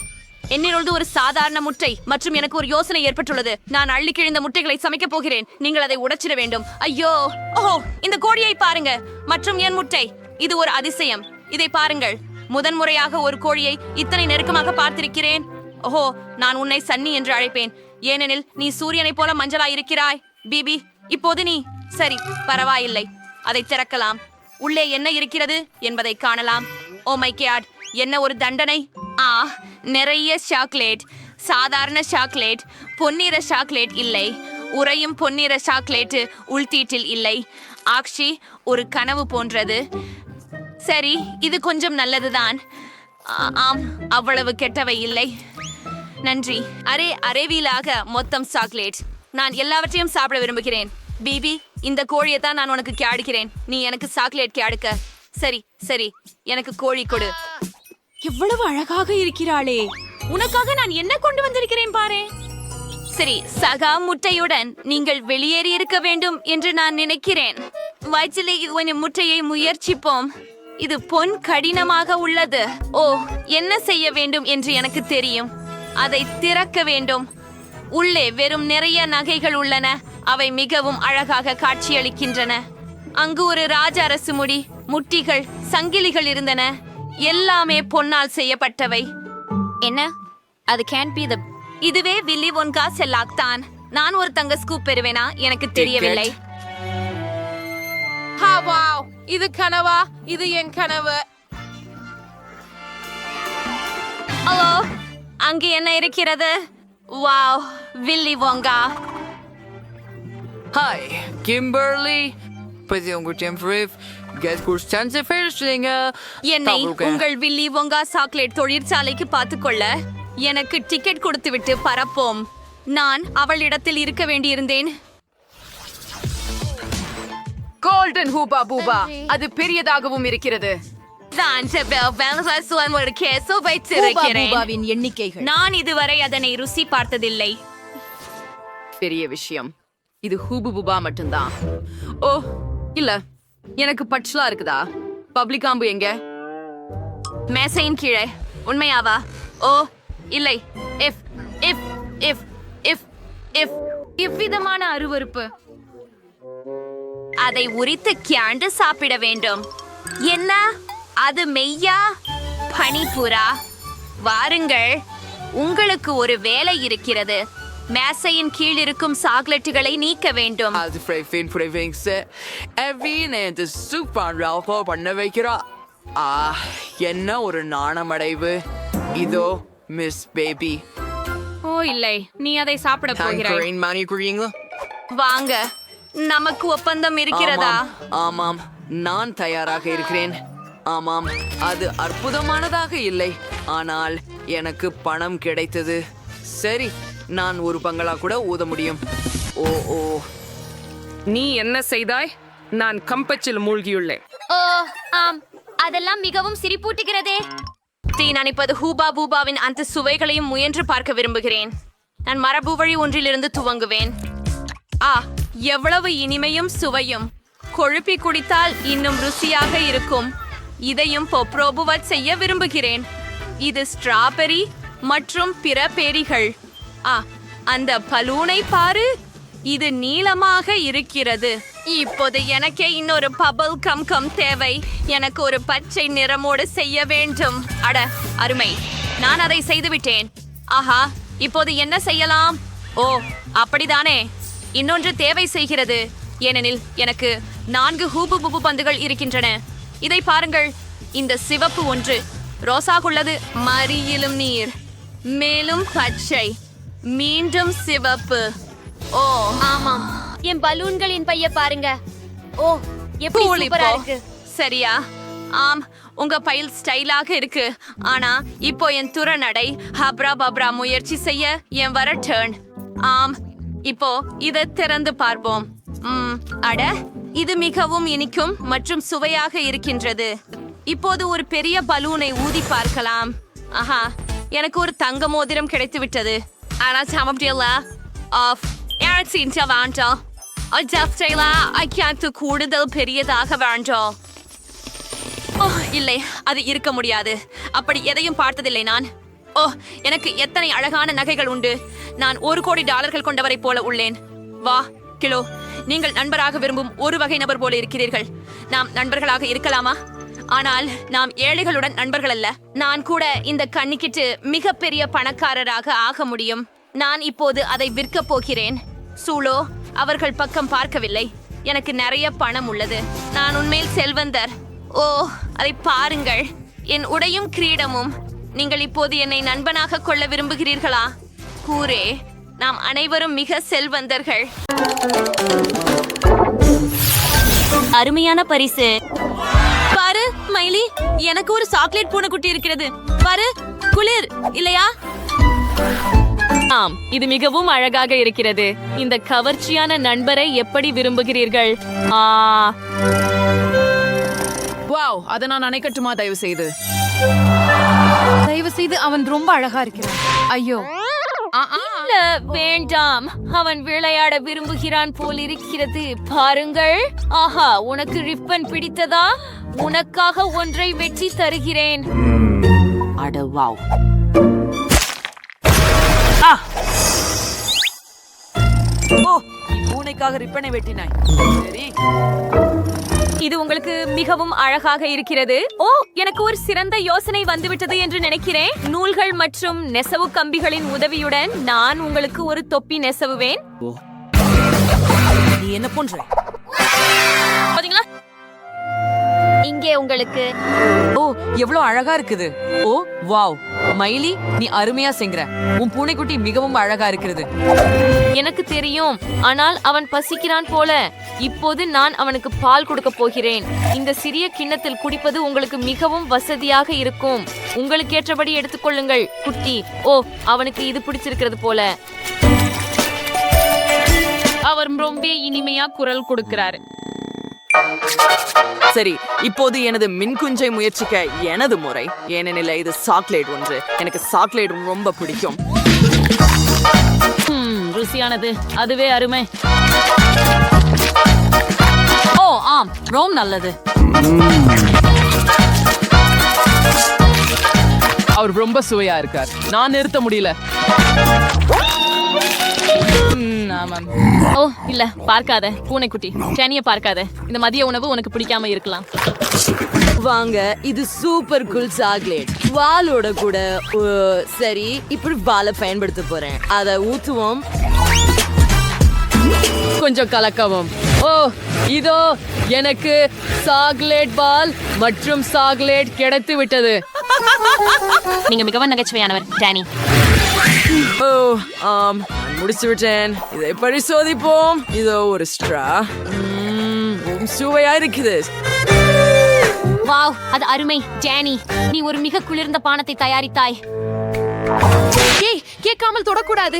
என்னில் ஒரு சாதாரண முட்டை மற்றும் எனக்கு ஒரு யோசனை ஏற்பட்டுள்ளது. நான் அள்ளி கிழிந்த முட்டைகளை சமைக்க போகிறேன். நீங்கள் அதை உடைச்சிட வேண்டும். ஐயோ, ஓஹோ, இந்த கோழியை பாருங்க. மற்றும் என் முட்டை. இது ஒரு அதிசயம். இதை பாருங்கள். முதன்முறையாக ஒரு கோழியை இத்தனை நெருக்கமாக பார்த்திருக்கிறேன். ஓஹோ, நான் உன்னை சன்னி என்று அழைப்பேன், ஏனெனில் நீ சூரியனை போல மஞ்சளாய் இருக்கிறாய். பிபி, இப்போது நீ சரி, பரவாயில்லை. அதை திறக்கலாம். உள்ளே என்ன இருக்கிறது என்பதை காணலாம். ஓ மை காட், என்ன ஒரு தண்டனை. நிறைய சாக்லேட். சாதாரண சாக்லேட், பொன்னிற சாக்லேட் இல்லை. உறையும் பொன்னிற சாக்லேட் உள்தீட்டில் இல்லை. ஆக்ஷி, ஒரு கனவு போன்றது. சரி, இது கொஞ்சம் நல்லதுதான். ஆம், அவ்வளவு கெட்டவை இல்லை. நன்றி. அரைவீலாக மொத்தம் சாக்லேட். நான் எல்லாவற்றையும் சாப்பிட விரும்புகிறேன். பிபி, இந்த கோழியை தான் நான் உனக்கு கேடுக்கிறேன். நீ எனக்கு சாக்லேட் கேடுக்க. சரி சரி, எனக்கு கோழி கொடு. எவ்வளவு அழகாக இருக்கிறாளே. உனக்காக நான் என்ன கொண்டு வந்திருக்கிறேன் பாரு. சரி, சகா முட்டையுடன் நீங்கள் வெளியேறி இருக்க வேண்டும் என்று நான் நினைக்கிறேன். வயிற்றிலே இது முட்டையை முயற்சிப்போம். இது பொன் கடினமாக உள்ளது. ஓ, என்ன செய்ய வேண்டும் என்று எனக்கு தெரியும். அதை திறக்க வேண்டும். உள்ளே வெறும் நிறைய நகைகள் உள்ளன. அவை மிகவும் அழகாக காட்சியளிக்கின்றன. அங்கு ஒரு ராஜரசு முடி, முட்டிகள், சங்கிலிகள் இருந்தன. எல்லாமே பொன்னால் செய்யப்பட்டவை. என்ன? அது கேன் பி த இதுவே வில்லி ஒன்கா செல்லாக் தான். நான் ஒரு தங்க ஸ்கூப் பெறுவேனா? எனக்கு தெரியவில்லை. இது கனவா? இது என் கனவு. ஹலோ, அங்கே என்ன இருக்கிறது? வாவ், வில்லி ஒங்கா. ஹாய் கிம்பர்லி, என்னை உங்கள் வில்லி ஒங்கா சாக்லேட் தொழிற்சாலைக்கு பார்த்துக்கொள்ள எனக்கு டிக்கெட் கொடுத்துவிட்டு பரப்போம். நான் அவளிடத்தில் இருக்க வேண்டியிருந்தேன். கோல்டன் ஹூபா பூபா, அது பெரியதாகவும் இருக்கிறது. எண்ணிக்கைகள். நான் இதுவரை அதனை ருசி பார்த்ததில்லை. பெரிய விஷயம். இது ஹூபு பூபா மட்டும்தான். ஓ இல்ல, எனக்கு பட்சலா இருக்குதா? பப்ளிகாம்பு எங்க? மேசையின் கீழே. உண்மையாவா? ஓ இல்லை. If if if if if இவ்விதமான அருவருப்பு. அதை உரித்து கியாண்டு சாப்பிட வேண்டும். என்ன அது? மெய்யா? பனிப்புறா, வாருங்கள், உங்களுக்கு ஒரு வேலை இருக்கிறது. மேசையின் கீழ் இருக்கும் சாக்லேட்டுகளை நீக்க வேண்டும். பண்ண வைக்கிறா. என்ன ஒரு நாணமடைவு. இதோ மிஸ் பேபி. ஓ இல்லை, நீ அதை சாப்பிட போகிறாய். மானிக்குறீங்களா? வாங்க, நமக்கு ஒப்பந்தம் இருக்கிறதா? ஆமாம், நான் தயாராக இருக்கிறேன். ஆமாம், அது அற்புதமானதாக இல்லை, ஆனால் எனக்கு பணம் கிடைத்தது. சரி, நான் ஒரு பங்களா கூட ஊத முடியும். ஓ ஓ, நீ என்ன செய்தாய்? நான் கம்பச்சில் மூழ்கியுள்ளேன். ஓ ஆம், அதெல்லாம் மிகவும் சிரிப்பூட்டுகிறதே. தீ நினைப்பது ஹூபா பூபாவின் அந்த சுவைகளையும் முயன்று பார்க்க விரும்புகிறேன். நான் மரபு வழி ஒன்றிலிருந்து துவங்குவேன். எவ்வளவு இனிமையும் சுவையும். கொழுப்பி குடித்தால் இன்னும் ருசியாக இருக்கும். இதையும் பொப்ரோபுவட் செய்ய விரும்புகிறேன். இது ஸ்ட்ராபெரி மற்றும் பிற பேரிகள். அந்த பலூனை பாரு, இது நீளமாக இருக்கிறது. இப்போது எனக்கே இன்னொரு பபிள் கம் தேவை. எனக்கு ஒரு பச்சை நிறமோடு செய்ய வேண்டும். அட அருமை, நான் அதை செய்துவிட்டேன். ஆஹா, இப்போது என்ன செய்யலாம்? ஓ அப்படிதானே, இன்னொன்று தேவை செய்கிறது. ஏனெனில் எனக்கு 4 ஹூபு புபு பந்துகள் இருக்கின்றன. இதை பாருங்கள், இந்த சிவப்பு ஒன்று ரோசாகுள்ளது, மறியிலும் நீர், மேலும் பச்சை, மீண்டும் சிவப்பு. ஓ ஆமாம், என் பலூன்களின் பைய பாருங்க. ஓ எப்படி சூப்பரா இருக்கு. சரியா? ஆம், உங்க பைல் ஸ்டைலாக இருக்கு. ஆனா இப்போ என் துறநடை ஹப்ரா பப்ரா முயற்சி செய்ய என் வர டர்ன். ஆம், இப்போ இதை திறந்து பார்ப்போம். அட, இது மிகவும் இனிக்கும் மற்றும் சுவையாக இருக்கின்றது. இப்போது ஒரு பெரிய பலூனை ஊதி பார்க்கலாம். ஆஹா, எனக்கு ஒரு தங்க மோதிரம் கிடைத்து விட்டது. ஆனா சாமப்டியல்ல ஆஃப் வேண்டாம். கூடுதல் பெரியதாக வேண்டாம். ஓ இல்லை, அது இருக்க முடியாது. அப்படி எதையும் பார்த்ததில்லை நான். ஓ, எனக்கு எத்தனை அழகான நகைகள் உண்டு. நான் $1 கோடி கொண்டவரை போல உள்ளேன். வா கிலோ, நீங்கள் நண்பராக விரும்பும் ஒரு வகை நபர் போல இருக்கிறீர்கள். நாம் நண்பர்களாக இருக்கலாமா? ஆனால் நாம் ஏழைகளுடன் நண்பர்கள் அல்ல. நான் கூட இந்த கண்ணிக்கிட்டு மிகப்பெரிய பணக்காரராக ஆக முடியும். நான் இப்போது அதை விற்க போகிறேன். சூலோ அவர்கள் பக்கம் பார்க்கவில்லை. எனக்கு நிறைய பணம் உள்ளது. நான் உண்மையில் செல்வந்தர். ஓ, அதை பாருங்கள், என் உடையும் கிரீடமும். நீங்கள் இப்போது என்னை நண்பனாக கொள்ள விரும்புகிறீர்களா? கூரே, நாம் அனைவரும் மிக செல்வந்தர்கள். அருமையான பரிசு. பாரு மைலி, எனக்கு ஒரு சாக்லேட் பூனைக்குட்டி இருக்கிறது. பாரு, குளிர் இல்லையா? ஆம், இது மிகவும் அழகாக இருக்கிறது. இந்த கவர்ச்சியான நண்பரை எப்படி விரும்புகிறீர்கள்? வாவ், அதை நான் அணைக்கட்டுமா? தயவு செய்து அவன் ரொம்ப அழகா இருக்கிறான். ஐயோ இல்ல, வேண்டாம். அவன் விளையாட விரும்புகிறான் போல் இருக்கிறது. பாருங்கள். ஆஹா, உனக்கு ரிப்பன் பிடித்ததா? உனக்காக ஒன்றை வெட்டி தருகிறேன். அட வாவ். ஓ, நீ பூனைக்காக ரிப்பனை வெட்டினாய். சரி, இது உங்களுக்கு மிகவும் அழகாக இருக்கிறது. ஓ, எனக்கு ஒரு சிறந்த யோசனை வந்துவிட்டது என்று நினைக்கிறேன். நூல்கள் மற்றும் நெசவு கம்பிகளின் உதவியுடன் நான் உங்களுக்கு ஒரு தொப்பி நெசவுவேன். நீ என்ன பண்ற? பாத்தீங்களா? இங்கே உங்களுக்கு. ஓ, எவ்வளவு அழகா இருக்குது. ஓ வாவ், மைலி, நீ அருமையா செய்கிற. உன் பூனைக்குட்டி மிகவும் அழகா இருக்கிறது. எனக்கு தெரியும், ஆனால் அவன் பசிக்கிறான் போல. இப்போது நான் அவனுக்கு பால் கொடுக்க போகிறேன். இந்த சிறிய கிண்ணத்தில் குடிப்பது உங்களுக்கு மிகவும் வசதியாக இருக்கும். உங்களுக்கு ஏற்றபடி எடுத்துக்கொள்ளுங்கள் குட்டி. ஓ, அவனுக்கு இது பிடிச்சிருக்கிறது போல. அவர் ரொம்ப இனிமையா குரல் கொடுக்கிறாரு. சரி, இப்போது எனது மின்குஞ்சை முயற்சிக்க எனது முறை. ஏனெனில் இது சாக்லேட் ஒன்று. எனக்கு சாக்லேட் ரொம்ப பிடிக்கும். ருசியானது, அதுவே அருமை. ஓ ஆம், ரொம்ப நல்லது. அவர் ரொம்ப சுவையா இருக்கார். நான் நிறுத்த முடியல. ஆமாம். ஓ இல்ல, பார்க்காத பூனைக்குட்டி, டேனிய பார்க்காத. இந்த மதிய உணவு உனக்கு பிடிக்காம இருக்கலாம். வாங்க, இது சூப்பர் கூல் சாக்லேட். வாலோட கூட. சரி, இப்படி வாலை பயன்படுத்த போறேன். அதை ஊத்துவோம், கொஞ்சம் கலக்கவும். ஓ ஓ இதோ எனக்கு சாக்லேட் பால் மற்றும் சாக்லேட் கிடைத்து விட்டது. நீங்க மிகவும் நகைச்சுவையானவர் டேனி. ஓ ஆம், நான் முடிச்சு விட்டேன். இதை பரிசோதிப்போம். இதோ ஒரு ஸ்ட்ரா. சுவையா இருக்குது. வாவ், அது அருமை டேனி. நீ ஒரு மிக குளிர்ந்த பானத்தை தயாரித்தாய். ஏய், கேட்காமல் தொடக்கூடாது.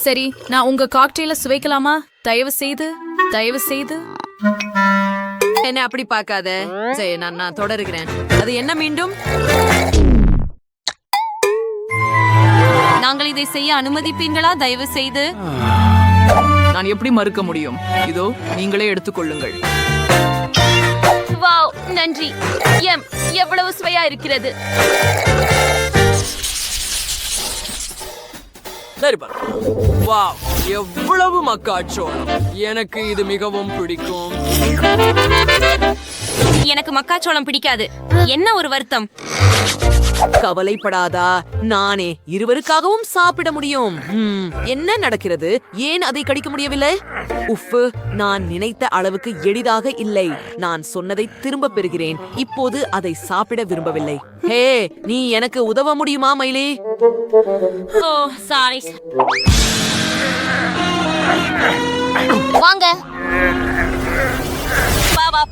சரி, நான் உங்க காக்டெயில சுவைக்கலாமா? தயவு செய்து. என்ன அப்படி பார்க்காத. சரி, நான் தொடருகிறேன். அது என்ன மீண்டும்? நாங்கள் இதை செய்ய அனுமதிப்பீர்களா தயவு செய்து? நான் எப்படி மறுக்க முடியும்? இதோ நீங்களே எடுத்துக்கொள்ளுங்கள். வாவ், நன்றி. எவ்வளவு சுவையா இருக்கிறது. வாவ், எவ்வளவு மக்காச்சோளம். எனக்கு இது மிகவும் பிடிக்கும். எனக்கு மக்காச்சோளம் பிடிக்காது. என்ன ஒரு வருத்தம். கவலைப்படாதா, நானே இருவருக்காகவும் சாப்பிட முடியும். என்ன நடக்கிறது? ஏன் அதை கடிக்க முடியவில்லை? உஃப், நான் நினைத்த அளவுக்கு எளிதாக இல்லை. நான் சொன்னதை திரும்ப பெறுகிறேன். இப்போது அதை சாப்பிட விரும்பவில்லை. ஹே, நீ எனக்கு உதவ முடியுமா மைலி? ஓ சாரி. வாங்க. பாபா.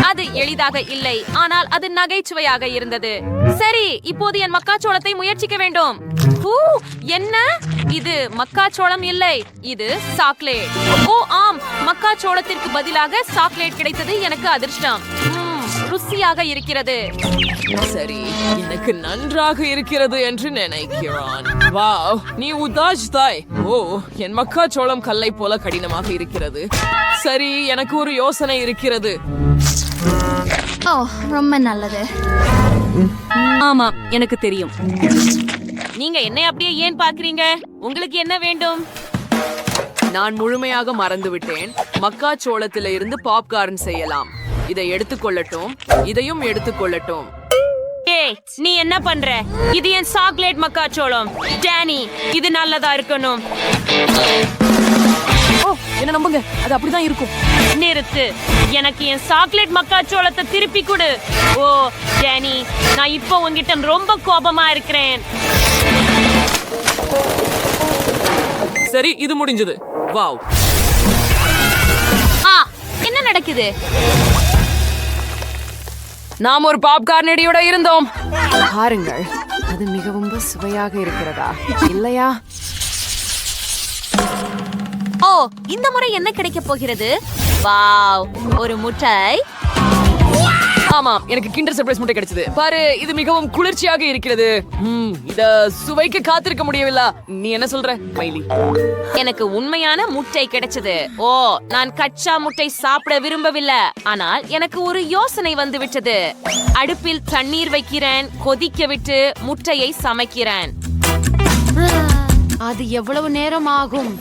அது எளிதாக இல்லை, ஆனால் அது நகைச்சுவையாக இருந்தது. சரி, இப்போது என் மக்காச்சோளத்தை முயற்சிக்க வேண்டும். என்ன இது? மக்காச்சோளம் இல்லை, இது சாக்லேட். ஓ ஆம், மக்காச்சோளத்திற்கு பதிலாக சாக்லேட் கிடைத்தது. எனக்கு அதிர்ஷ்டம். ருசியாக இருக்கிறது. சரி, எனக்கு நன்றாக இருக்கிறது என்று நினைக்கிறான். வாவ், நீ உதாஜ்தாய். ஓ, என் மக்காச்சோளம் கல்லை போல கடினமாக இருக்கிறது. சரி, எனக்கு ஒரு யோசனை இருக்கிறது. ஓ, ரொம்ப நல்லது. ஆமா, எனக்கு தெரியும். நீங்க என்னை அப்படியே ஏன் பாக்குறீங்க? உங்களுக்கு என்ன வேண்டும்? நான் முழுமையாக மறந்துவிட்டேன். மக்காச்சோளத்தில இருந்து பாப்கார்ன் செய்யலாம். இதை எடுத்துக்கொள்ளட்டும், இதையும் எடுத்துக்கொள்ளட்டும். ஏய், நீ என்ன பண்ற? இது என் சாக்லேட் மக்காச்சோளம். டேனி, இது நல்லதா இருக்கணும். ஓ, என்ன நம்புங்க, அது அப்படிதான் இருக்கும். நிறுத்து. எனக்கு என் சாக்லேட் மக்காச்சோளத்தை திருப்பி கொடு. ஓ டேனி, நான் இப்போ உன்கிட்ட ரொம்ப கோபமா இருக்கிறேன். சரி, இது முடிஞ்சது. வாவ், என்ன நடக்குது? நாம் ஒரு பாப்கார்ன் அடியோட இருந்தோம். பாருங்கள், அது மிகவும் சுவையாக இருக்கிறதா இல்லையா? ஓ, இந்த முறை என்ன கிடைக்க போகிறது? வாவ், ஒரு முட்டை. ஆமாம், எனக்கு கிண்டர் சர்ப்ரைஸ் முட்டை கிடைச்சது. பாரு, இது மிகவும் குளிர்ச்சியாக இருக்கிறது. இத சுவைக்கு காத்திருக்க முடியவில்லை. நீ என்ன சொல்ற மைலி? எனக்கு உண்மையான முட்டை கிடைச்சது. ஓ, நான் கச்சா முட்டை சாப்பிட விரும்பவில்லை, ஆனால் எனக்கு ஒரு யோசனை வந்து விட்டது. அடுப்பில் தண்ணீர் வைக்கிறேன், கொதிக்க விட்டு முட்டையை சமைக்கிறேன். அது எவ்வளவு நேரம் ஆகும்?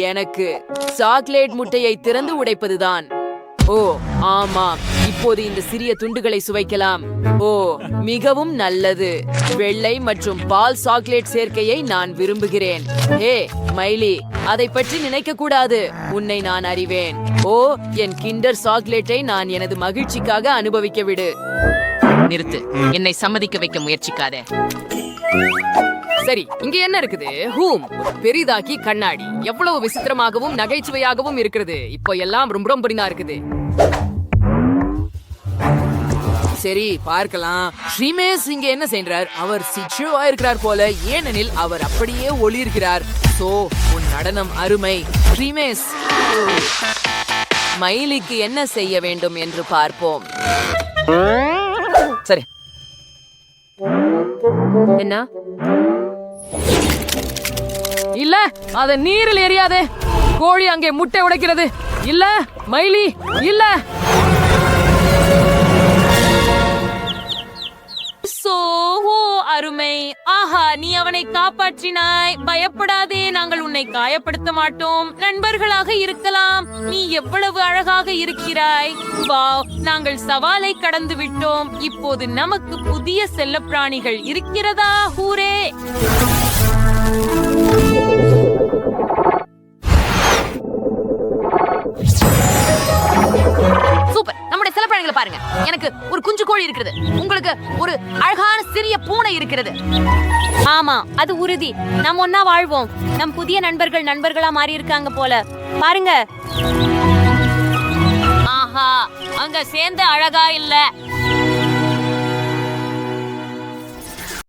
எனக்கு சாக்லேட் முட்டையை திறந்து உடைப்பதுதான். ஓ ஆமா, இப்போது இந்த சிறிய துண்டுகளை சுவைக்கலாம். ஓ, மிகவும் நல்லது. வெள்ளை மற்றும் பால் சாக்லேட் சேர்க்கையை நான் விரும்புகிறேன். ஹே மைலி, அதை பற்றி நினைக்க கூடாது. உன்னை நான் அறிவேன். ஓ, என் கிண்டர் சாக்லேட்டை நான் எனது மகிழ்ச்சிக்காக அனுபவிக்க விடு. நிறுத்து. என்னை சம்மதிக்க வைக்க முயற்சிக்காதே. சரி, இங்க என்ன இருக்குது? பெரிதாக்கி கண்ணாடி எவ்வளவு விசித்திரமாகவும் நகைச்சுவையாகவும் இருக்கிறது. இப்போ எல்லாம் ரொம்ப ரொம்ப இருக்குது. சரி, பார்க்கலாம். ஸ்ரீமேஷ் இங்க என்ன செய்றார்? அவர் சிச்சுவா இருக்கிறார் போல, ஏனெனில் அவர் அப்படியே ஒளிர்கிறார். சோ, உன் நடனம் அருமை ஸ்ரீமேஷ். மைலிக்கு என்ன செய்ய வேண்டும் என்று பார்ப்போம். சரி, என்ன? இல்ல, அத நீரில் எரியாதே. கோழி அங்கே முட்டை உடைக்கிறது. இல்ல மைலி, இல்ல. அருமை. ஆஹா, நீ அவனை காப்பாற்றினாய். பயப்படாதே, நாங்கள் உன்னை காயப்படுத்த மாட்டோம். நண்பர்களாக இருக்கலாம். நீ எவ்வளவு அழகாக இருக்கிறாய். வாவ், நாங்கள் சவாலை கடந்து விட்டோம். இப்போது நமக்கு புதிய செல்லப்பிராணிகள் இருக்கிறதா? ஹூரே! கோழி இருக்கிறது. உங்களுக்கு ஒரு அழகான சிறிய பூனை இருக்கிறது. ஆமா, அது உறுதி. நாம் ஒன்னா வாழ்வோம். நம் புதிய நண்பர்களா மாறி இருக்காங்க போல. பாருங்க. ஆஹா, அங்க சேர்ந்து அழகா இல்ல.